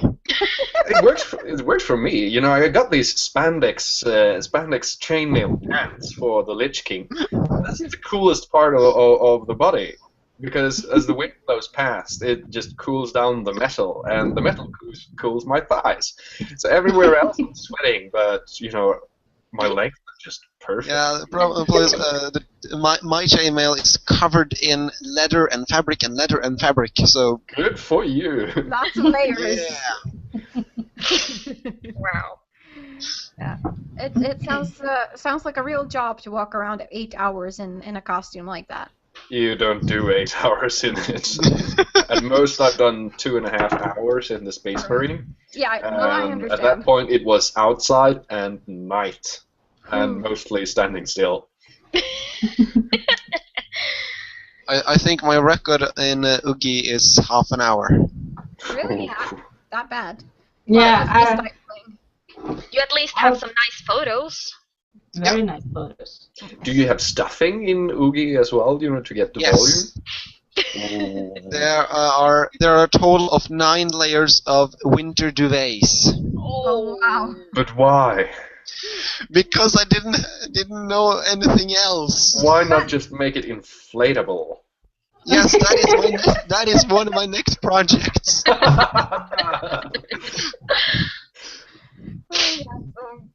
It works for me. I got these spandex chainmail pants for the Lich King. That's the coolest part of the body, because as the wind blows past, it just cools down the metal, and the metal cools my thighs. So everywhere else I'm sweating, but my legs are just perfect. Yeah, the problem is my chainmail is covered in leather and fabric and leather and fabric. So Good for you. Lots of layers. yeah. Wow. Yeah. It sounds like a real job to walk around 8 hours in a costume like that. You don't do 8 hours in it. At most, I've done 2.5 hours in the Space Marine. Yeah, well, I And understand. at that point, it was outside and night, and mostly standing still. I think my record in Oogie is half an hour. Really? Ooh. That bad? Yeah, Well, it's stifling. You at least have some nice photos. very nice photos. Do you have stuffing in Oogie as well, to get the Yes. volume? There are a total of 9 layers of winter duvets. Oh, wow. But why? Because I didn't know anything else. Why not just make it inflatable? Yes, that is one of my next projects.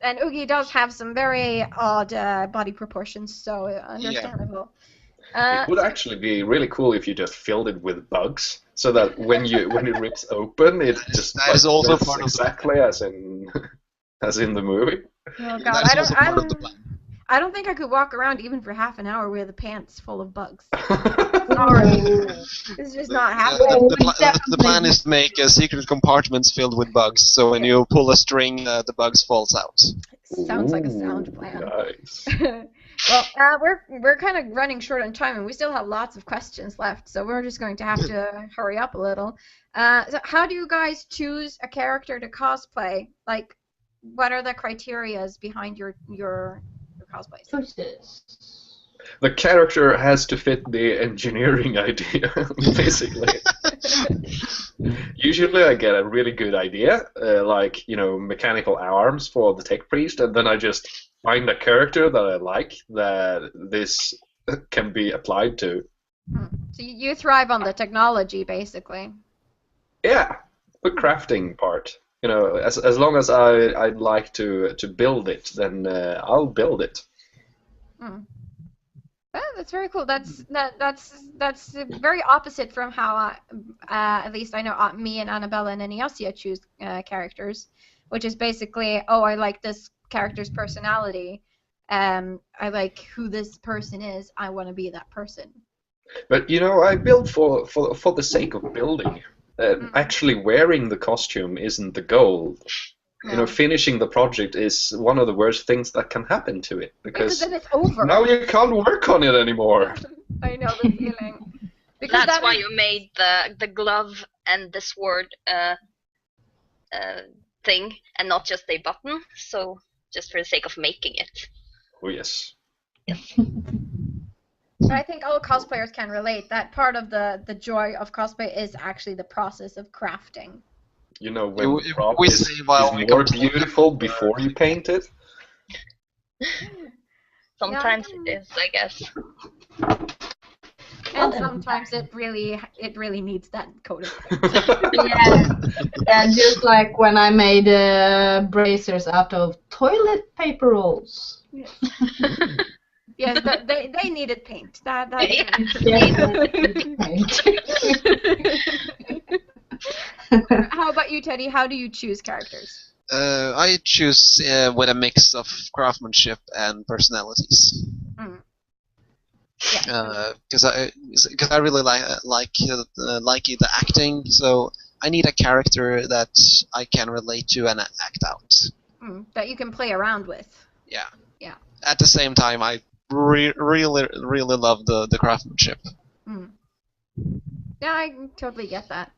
And Oogie does have some very odd body proportions, so understandable. It would actually be really cool if you just filled it with bugs, so that when it rips open, it just that is also fits part of exactly as in the movie. Oh God, That's also part of the plan. I don't think I could walk around even for half an hour with the pants full of bugs. Sorry. It's just not happening. The plan is to make secret compartments filled with bugs, so when you pull a string, the bugs falls out. Sounds like a sound plan. Nice. Well, we're kind of running short on time, and we still have lots of questions left, so we're just going to have to hurry up a little. So how do you guys choose a character to cosplay? Like, what are the criterias behind your cosplays? The character has to fit the engineering idea, basically. Usually I get a really good idea, like, mechanical arms for the tech priest, and then I just find a character that I like that this can be applied to. So you thrive on the technology, basically. Yeah, the crafting part. As long as I'd like to build it, then I'll build it. Oh, that's very cool. That's very opposite from how at least I know me and Annabella and Eniasia choose characters, which is basically, I like this character's personality. I like who this person is. I want to be that person. But I build for the sake of building. Actually wearing the costume isn't the goal. No. Finishing the project is one of the worst things that can happen to it, because then it's over. now you can't work on it anymore. I know the feeling. Because That's why you made the glove and the sword thing, and not just a button. So just for the sake of making it. Oh yes. Yes. But I think all cosplayers can relate. That part of the joy of cosplay is actually the process of crafting. When the prop we is say while we more complain. beautiful before you paint it. Sometimes it is, I guess. And sometimes it really needs that coat of paint. Yeah, just like when I made bracers out of toilet paper rolls. Yes, they needed paint. That's How about you, Teddy? How do you choose characters? I choose with a mix of craftsmanship and personalities. Because I really like the acting, so I need a character that I can relate to and act out. That you can play around with. Yeah. Yeah. At the same time, I really love the craftsmanship. Yeah, I totally get that.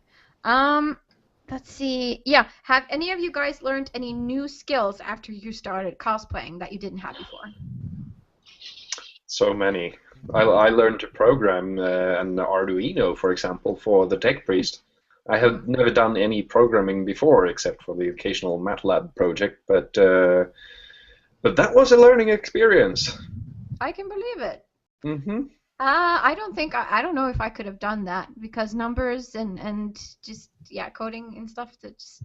Let's see. Yeah, have any of you guys learned any new skills after you started cosplaying that you didn't have before? So many. I learned to program an Arduino, for example, for the tech priest. I have never done any programming before, except for the occasional MATLAB project, but that was a learning experience. I can believe it. I don't know if I could have done that, because numbers and just coding and stuff, that just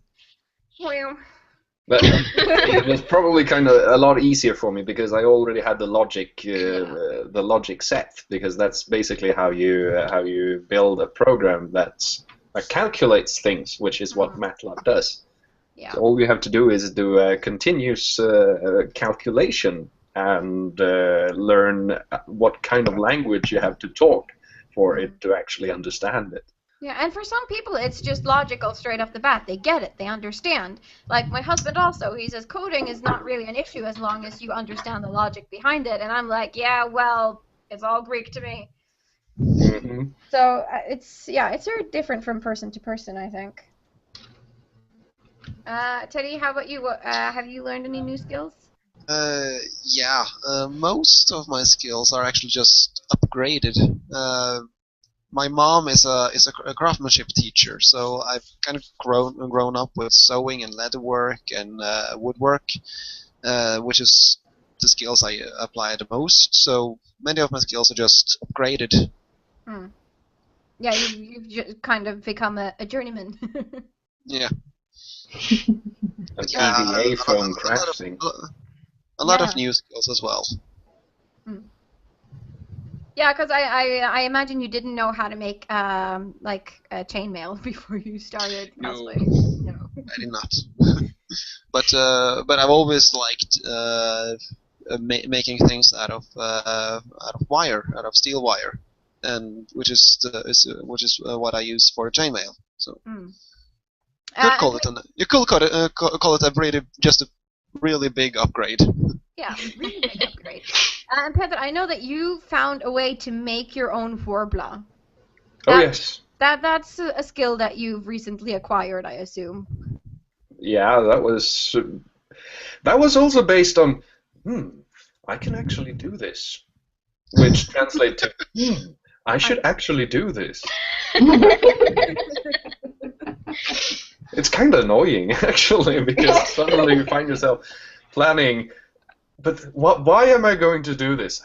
But it was probably kind of a lot easier for me because I already had the logic set, because that's basically how you build a program that calculates things, which is what MATLAB does. Yeah. So all you have to do is do a continuous calculation and learn what kind of language you have to talk for it to actually understand it. Yeah, and for some people, it's just logical straight off the bat. They get it. They understand. Like my husband also, he says coding is not really an issue as long as you understand the logic behind it. And I'm like, yeah, well, it's all Greek to me. Mm-hmm. So it's very different from person to person, I think. Teddy, how about you? Have you learned any new skills? Yeah. Most of my skills are actually just upgraded. My mom is a craftsmanship teacher, so I've kind of grown up with sewing and leatherwork and woodwork, which is the skills I apply the most. So many of my skills are just upgraded. Yeah, you've just kind of become a journeyman. Yeah. An EVA from crafting. A lot of new skills as well. Yeah, because I imagine you didn't know how to make like chainmail before you started cosplay. No, I did not. But I've always liked making things out of wire, out of steel wire, and which is what I use for chainmail. So you could call it just a really big upgrade. Yeah, really big upgrade. And Peter, I know that you found a way to make your own Vorbla. Oh yes. That's a skill that you've recently acquired, I assume. Yeah, that was also based on, I can actually do this, which translates to, I should actually do this. It's kind of annoying, actually, because suddenly you find yourself planning, but why am I going to do this?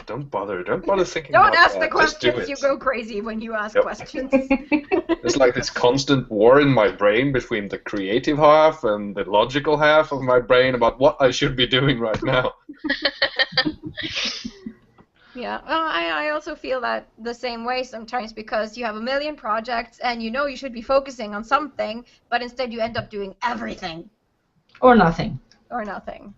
Don't bother thinking about that. Don't ask the Just questions. do it. You go crazy when you ask questions. It's like this constant war in my brain between the creative half and the logical half of my brain about what I should be doing right now. Yeah, well, I also feel that the same way sometimes because you have a million projects and you know you should be focusing on something, but instead you end up doing everything. Or nothing. Or nothing.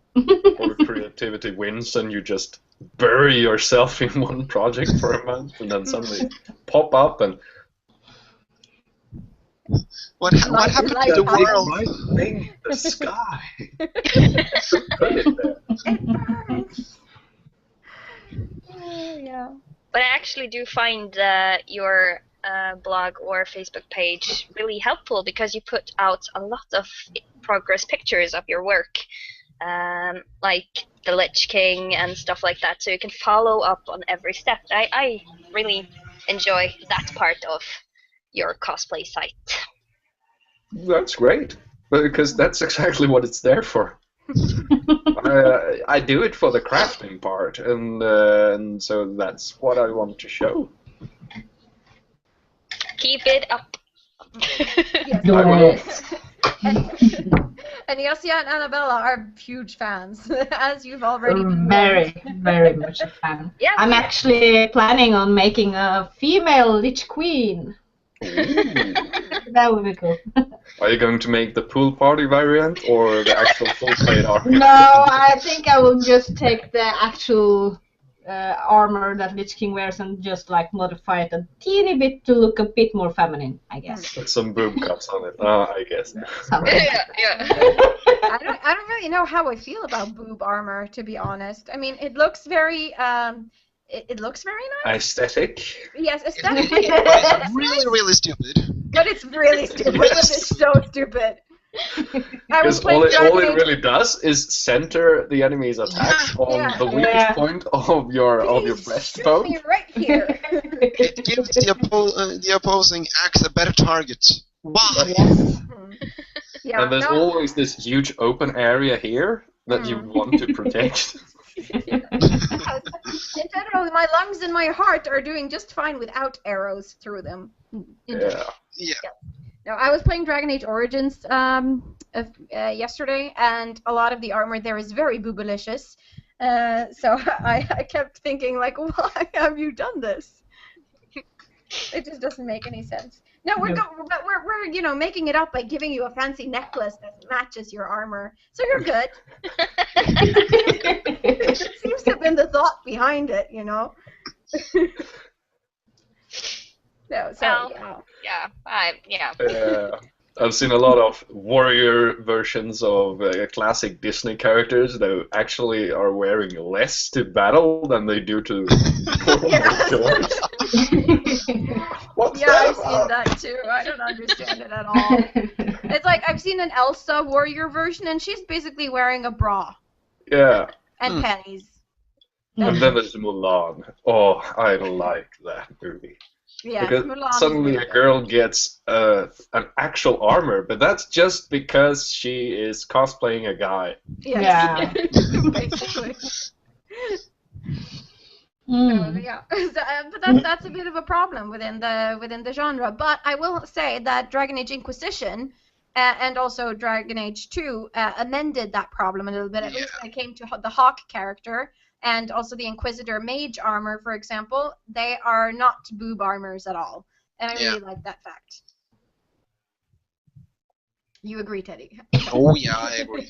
Or creativity wins and you just bury yourself in one project for a month and then suddenly pop up and... What happened to the world? Might thing, the sky. Put it there. It burns. Yeah. But I actually do find your blog or Facebook page really helpful because you put out a lot of progress pictures of your work, like the Lich King and stuff like that, so you can follow up on every step. I really enjoy that part of your cosplay site. That's great, because that's exactly what it's there for. I do it for the crafting part, and so that's what I want to show. Keep it up. Yes, Do it. And Yossia and Annabella are huge fans, as you've already been. Very, very much a fan. Yeah. I'm actually planning on making a female Lich Queen. That would be cool. Are you going to make the pool party variant or the actual full plate armor? No, I think I will just take the actual armor that Lich King wears and just like modify it a teeny bit to look a bit more feminine, I guess. Put some boob cups on it. I guess. Something. Yeah. I don't really know how I feel about boob armor, to be honest. I mean, it looks very it looks very nice. Aesthetic. Yes, aesthetically. It's really stupid. But it's really stupid. It's so stupid. I was Because all playing Dragon it Age. really does is center the enemy's attacks on the weakest point of your Please breastbone. shoot me right here. It gives the opposing axe a better target. Why? Yes. Yeah, And there's no. always this huge open area here that you want to protect. Because in general, my lungs and my heart are doing just fine without arrows through them. Yeah. Yeah. No, I was playing Dragon Age Origins yesterday, and a lot of the armor there is very boobalicious. So I kept thinking, like, why have you done this? It just doesn't make any sense. No, we're making it up by giving you a fancy necklace that matches your armor, so you're good. It seems to have been the thought behind it, you know. Well, yeah. I've seen a lot of warrior versions of classic Disney characters that actually are wearing less to battle than they do to killers. What's Yeah, that I've seen that too. I don't understand it at all. It's like I've seen an Elsa warrior version, and she's basically wearing a bra Yeah. and panties. And then there's Mulan. Oh, I like that movie. Yes, Because Mulan suddenly is a really girl gets an actual armor, but that's just because she is cosplaying a guy. good. Yeah. Basically. Mm. Yeah, but that's a bit of a problem within the genre. But I will say that Dragon Age Inquisition and also Dragon Age 2 amended that problem a little bit. At least when it came to the Hawk character and also the Inquisitor mage armor, for example, they are not boob armors at all, and I really like that fact. You agree, Teddy? Oh yeah, I agree.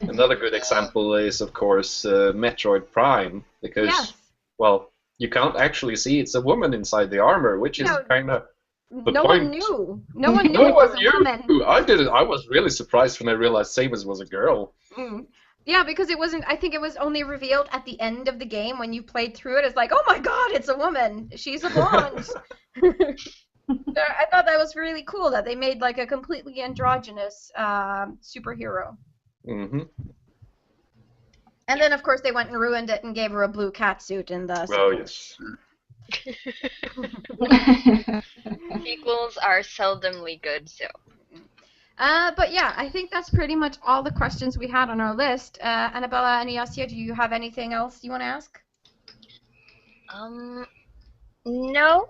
Another good example is, of course, Metroid Prime, because, Yes. well, you can't actually see it's a woman inside the armor, which is kind of the No point. one knew. No one knew it was a woman. I didn't. I was really surprised when I realized Samus was a girl. Mm. Yeah, because it wasn't. I think it was only revealed at the end of the game when you played through it. It's like, oh my god, it's a woman. She's a blonde. So I thought that was really cool that they made like a completely androgynous superhero. Mm-hmm. And then of course they went and ruined it and gave her a blue cat suit in the. Oh yes. Sequels are seldomly good, so. But yeah, I think that's pretty much all the questions we had on our list. Annabella and Yasia, do you have anything else you want to ask? No.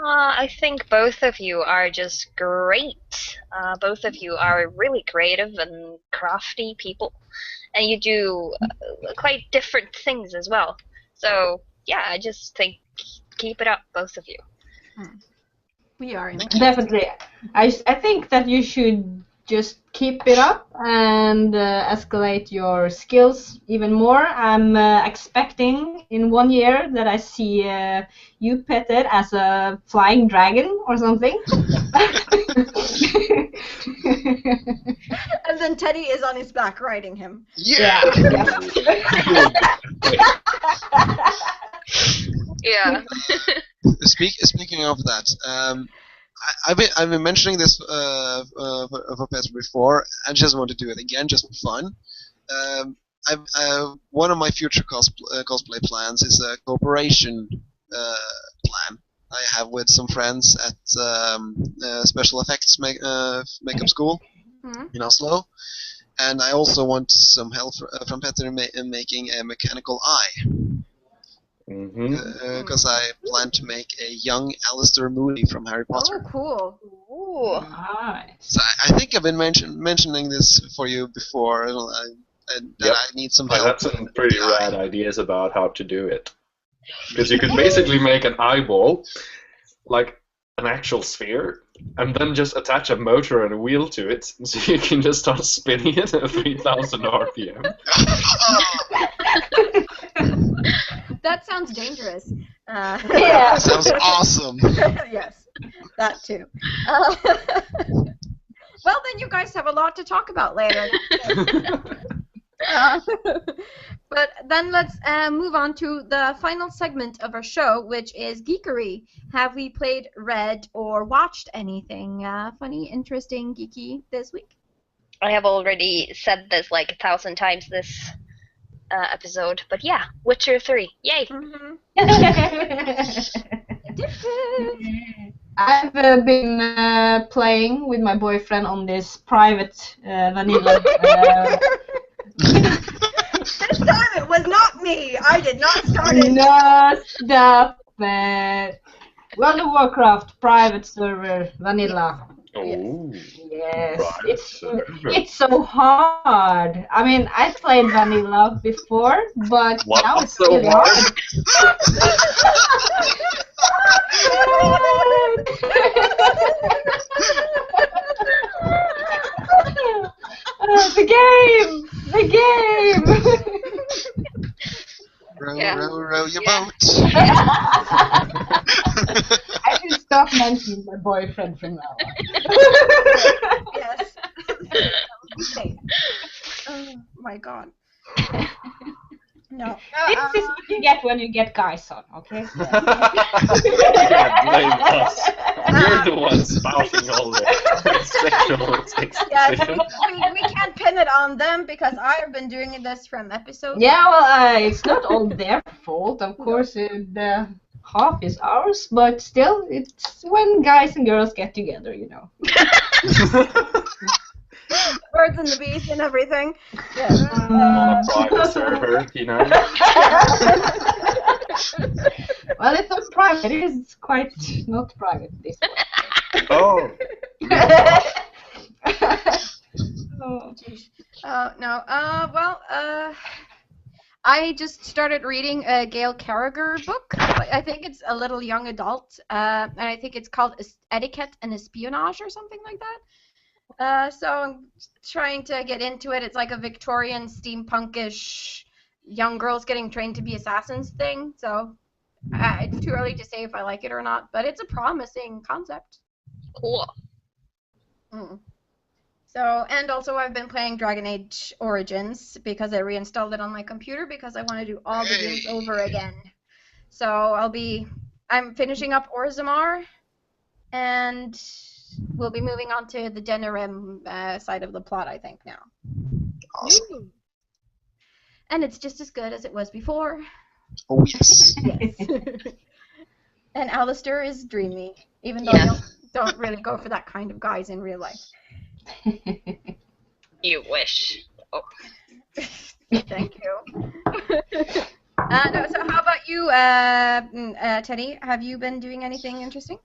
I think both of you are just great. Both of you are really creative and crafty people. And you do quite different things as well. So, yeah, I just think keep it up, both of you. We are. Definitely. I think that you should just keep it up and escalate your skills even more. I'm expecting in 1 year that I see you petted as a flying dragon or something. And then Teddy is on his back riding him. Yeah. Yeah. Speaking of that, I've been mentioning this for Peter before. I just want to do it again, just for fun. One of my future cosplay plans is a cooperation plan I have with some friends at special effects makeup school in Oslo, and I also want some help from Peter in making a mechanical eye. Because I plan to make a young Alistair Moody from Harry Potter. Oh, cool. Ooh. Nice. So I think I've been mentioning this for you before, and that I need some help. I have some pretty rad ideas about how to do it. Because you could basically make an eyeball, like an actual sphere, and then just attach a motor and a wheel to it, so you can just start spinning it at 3,000 RPM. That sounds dangerous. Yeah. Sounds awesome. Yes, that too. Well, then you guys have a lot to talk about later. But then let's move on to the final segment of our show, which is Geekery. Have we played, read, or watched anything funny, interesting, geeky this week? I have already said this like 1,000 times this episode, but yeah, Witcher 3. Yay! I've been playing with my boyfriend on this private vanilla. This time it was not me. I did not start it. No, stop it. World of Warcraft private server vanilla. Oh. Yes, Private it's so hard. I mean, I played vanilla before, but now it's so really hard. The game. Row your boat. I stop mentioning my boyfriend from now on. Yes. Okay. Oh my god. No. This is what you get when you get guys on, okay? Yeah, blame us. We're the ones spouting all the sexual Yes, exposition. we can't pin it on them because I've been doing this from episode. Yeah, well, it's not all their fault, of course. The half is ours, but still, it's when guys and girls get together, you know. Birds and the bees and everything. Yeah. On a private server, you know. Well, it's not private. It is quite not private this one. Oh. Oh. No. Well. I just started reading a Gail Carriger book. I think it's a little young adult, and I think it's called Etiquette and Espionage or something like that. So I'm trying to get into it. It's like a Victorian steampunkish young girls getting trained to be assassins thing. So it's too early to say if I like it or not, but it's a promising concept. Cool. So, and also I've been playing Dragon Age Origins because I reinstalled it on my computer because I want to do all the games over again. So I'm finishing up Orzammar, and we'll be moving on to the Denerim side of the plot, I think, now. Awesome. And it's just as good as it was before. Oh, yes. Yes. And Alistair is dreamy, even though Yeah. I don't really go for that kind of guys in real life. You wish. Oh. Thank you. No, so how about you, Teddy? Have you been doing anything interesting?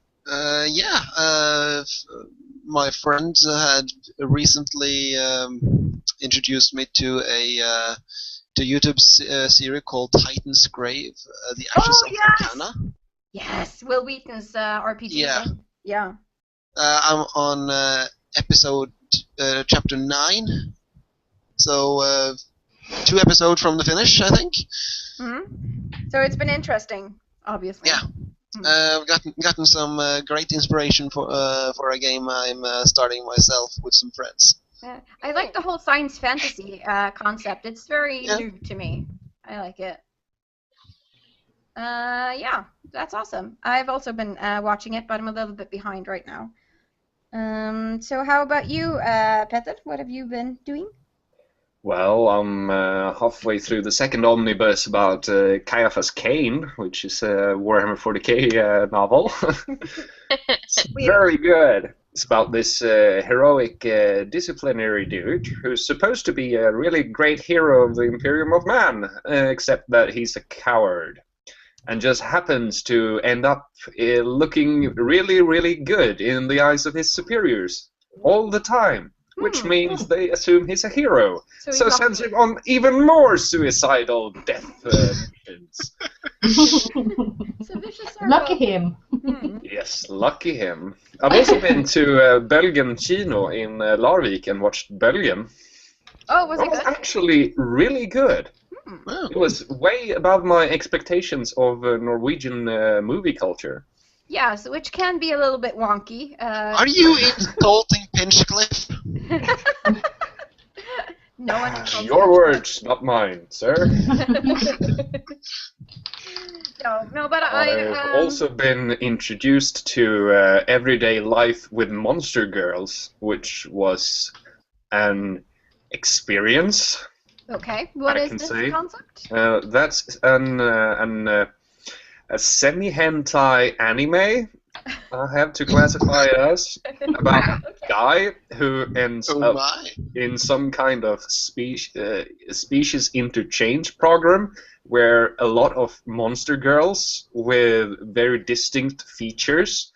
My friend had recently introduced me to a YouTube series called Titan's Grave, The Ashes of Arcana. Yes, Will Wheaton's RPG. Yeah. Thing. Yeah. I'm on chapter 9, so 2 episodes from the finish, I think. So it's been interesting, obviously. Yeah. I've gotten some great inspiration for a game I'm starting myself with some friends. I like the whole science fantasy concept. It's very new to me. I like it. Yeah, that's awesome. I've also been watching it, but I'm a little bit behind right now. So how about you, Petter? What have you been doing? Well, I'm halfway through the second omnibus about Caiaphas Cain, which is a Warhammer 40k novel. It's very good. It's about this heroic disciplinary dude who's supposed to be a really great hero of the Imperium of Man, except that he's a coward. And just happens to end up looking really, really good in the eyes of his superiors all the time, which means they assume he's a hero. So sends him on even more suicidal death missions. It's a vicious circle. Lucky him. Yes, lucky him. I've also been to Belgian Kino in Larvik and watched Belgian. Oh, was it It was good? actually really good. It was way above my expectations of Norwegian movie culture. Yes, which can be a little bit wonky. Are you insulting Pinchcliffe? No one insults Your him. words, not mine, sir. No, but I've also been introduced to Everyday Life with Monster Girls, which was an experience. Okay, what I is can this say. concept? That's a semi-hentai anime, I have to classify it as, about a guy who ends up in some kind of species interchange program where a lot of monster girls with very distinct features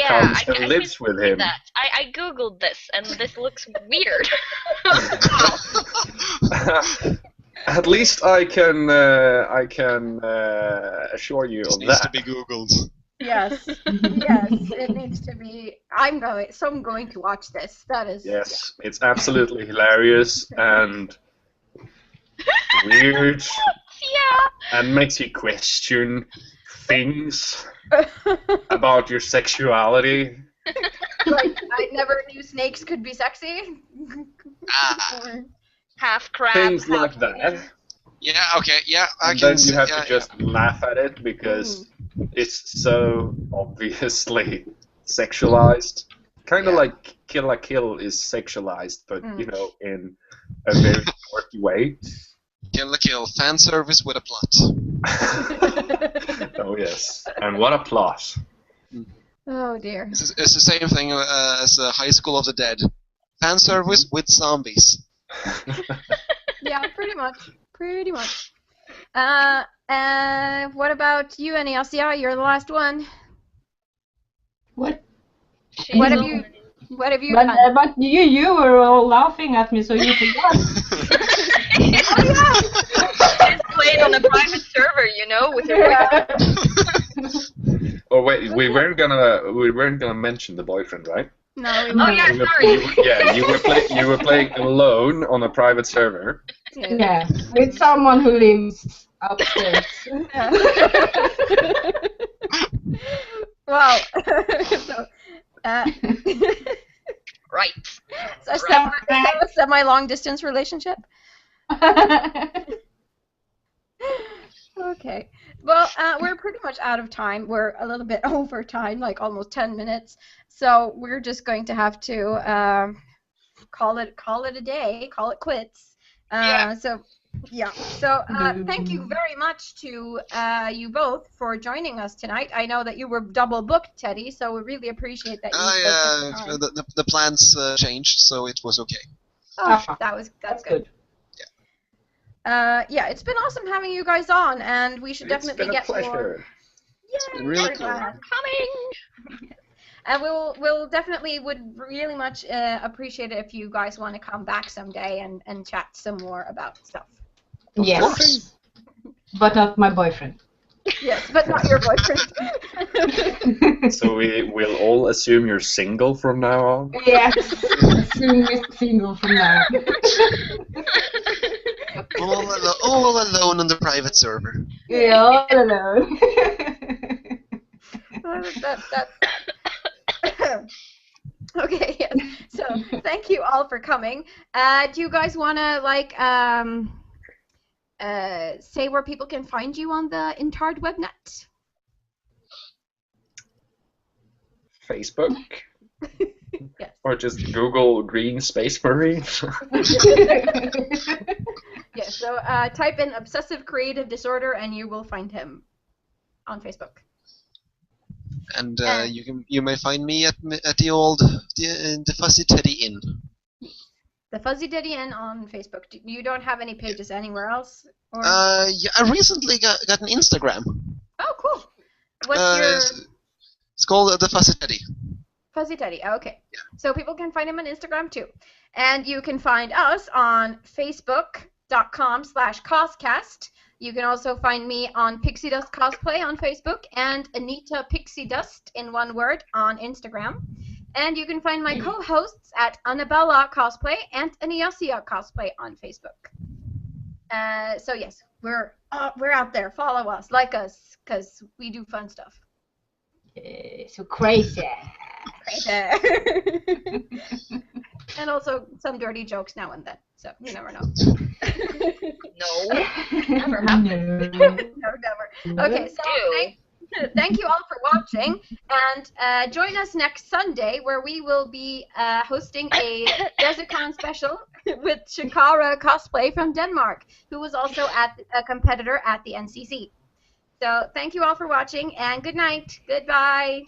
comes and lives with him. That. I googled this, and this looks weird. At least I can assure you This of needs that. to be googled. Yes, yes, it needs to be. I'm going to watch this. That is. Yes, it's absolutely hilarious and weird, Yeah. and makes you question things about your sexuality. Like, I never knew snakes could be sexy. Or- Half crab, Things half like that. Yeah, okay, yeah, I And can then see. you have Yeah, to just laugh at it because it's so obviously sexualized. Kind of Yeah. like Kill la Kill is sexualized, but you know, in a very quirky way. Kill la Kill, fan service with a plot. Oh yes, and what a plot! Oh dear. It's the same thing as High School of the Dead. Fan service with zombies. Yeah, pretty much. Pretty much. What about you, Anastasia? You're the last one. What? What have you But done? but you were all laughing at me, so you forgot. Just played on a private server, you know, with your boyfriend. Oh wait, we weren't gonna mention the boyfriend, right? No, we Oh won't. yeah, You were- sorry. you were playing alone on a private server. Yeah, with someone who lives upstairs. Well, so, Right. so a semi-long distance relationship. Okay. Well, we're pretty much out of time. We're a little bit over time, like almost 10 minutes. So we're just going to have to call it a day, call it quits. Yeah. So yeah. So thank you very much to you both for joining us tonight. I know that you were double booked, Teddy, so we really appreciate that you took the time. The plans changed, so it was okay. Oh, that's good. Yeah, it's been awesome having you guys on, and we should definitely get more. It's been a pleasure. It's been really cool. Coming. And we'll definitely would really much appreciate it if you guys want to come back someday and chat some more about stuff. Yes, but not my boyfriend. Yes, but not your boyfriend. So we will all assume you're single from now on. Yes, assume single from now. all alone on the private server. Yeah, all alone. Okay, yes. So thank you all for coming. Do you guys want to say where people can find you on the Intard webnet? Facebook. Yes. Or just Google Green Space Marine. Yes. So type in obsessive creative disorder and you will find him on Facebook. And you may find me at the Fuzzy Teddy Inn. The Fuzzy Teddy Inn on Facebook. You don't have any pages anywhere else? Or? Yeah, I recently got an Instagram. Oh, cool. What's your... It's called the Fuzzy Teddy. Fuzzy Teddy. Oh, okay. Yeah. So people can find him on Instagram too. And you can find us on Facebook.com/CosCast. You can also find me on Pixie Dust Cosplay on Facebook and Anita Pixie Dust in one word on Instagram. And you can find my co-hosts at Annabella Cosplay and Aniasia Cosplay on Facebook. So yes, we're out there. Follow us, like us, because we do fun stuff. So crazy. And also some dirty jokes now and then. So you never know. No. Never happened. No, never. Okay, so thank you all for watching, and join us next Sunday where we will be hosting a DesiCon special with Shakara Cosplay from Denmark, who was also a competitor at the NCC. So thank you all for watching, and good night. Goodbye.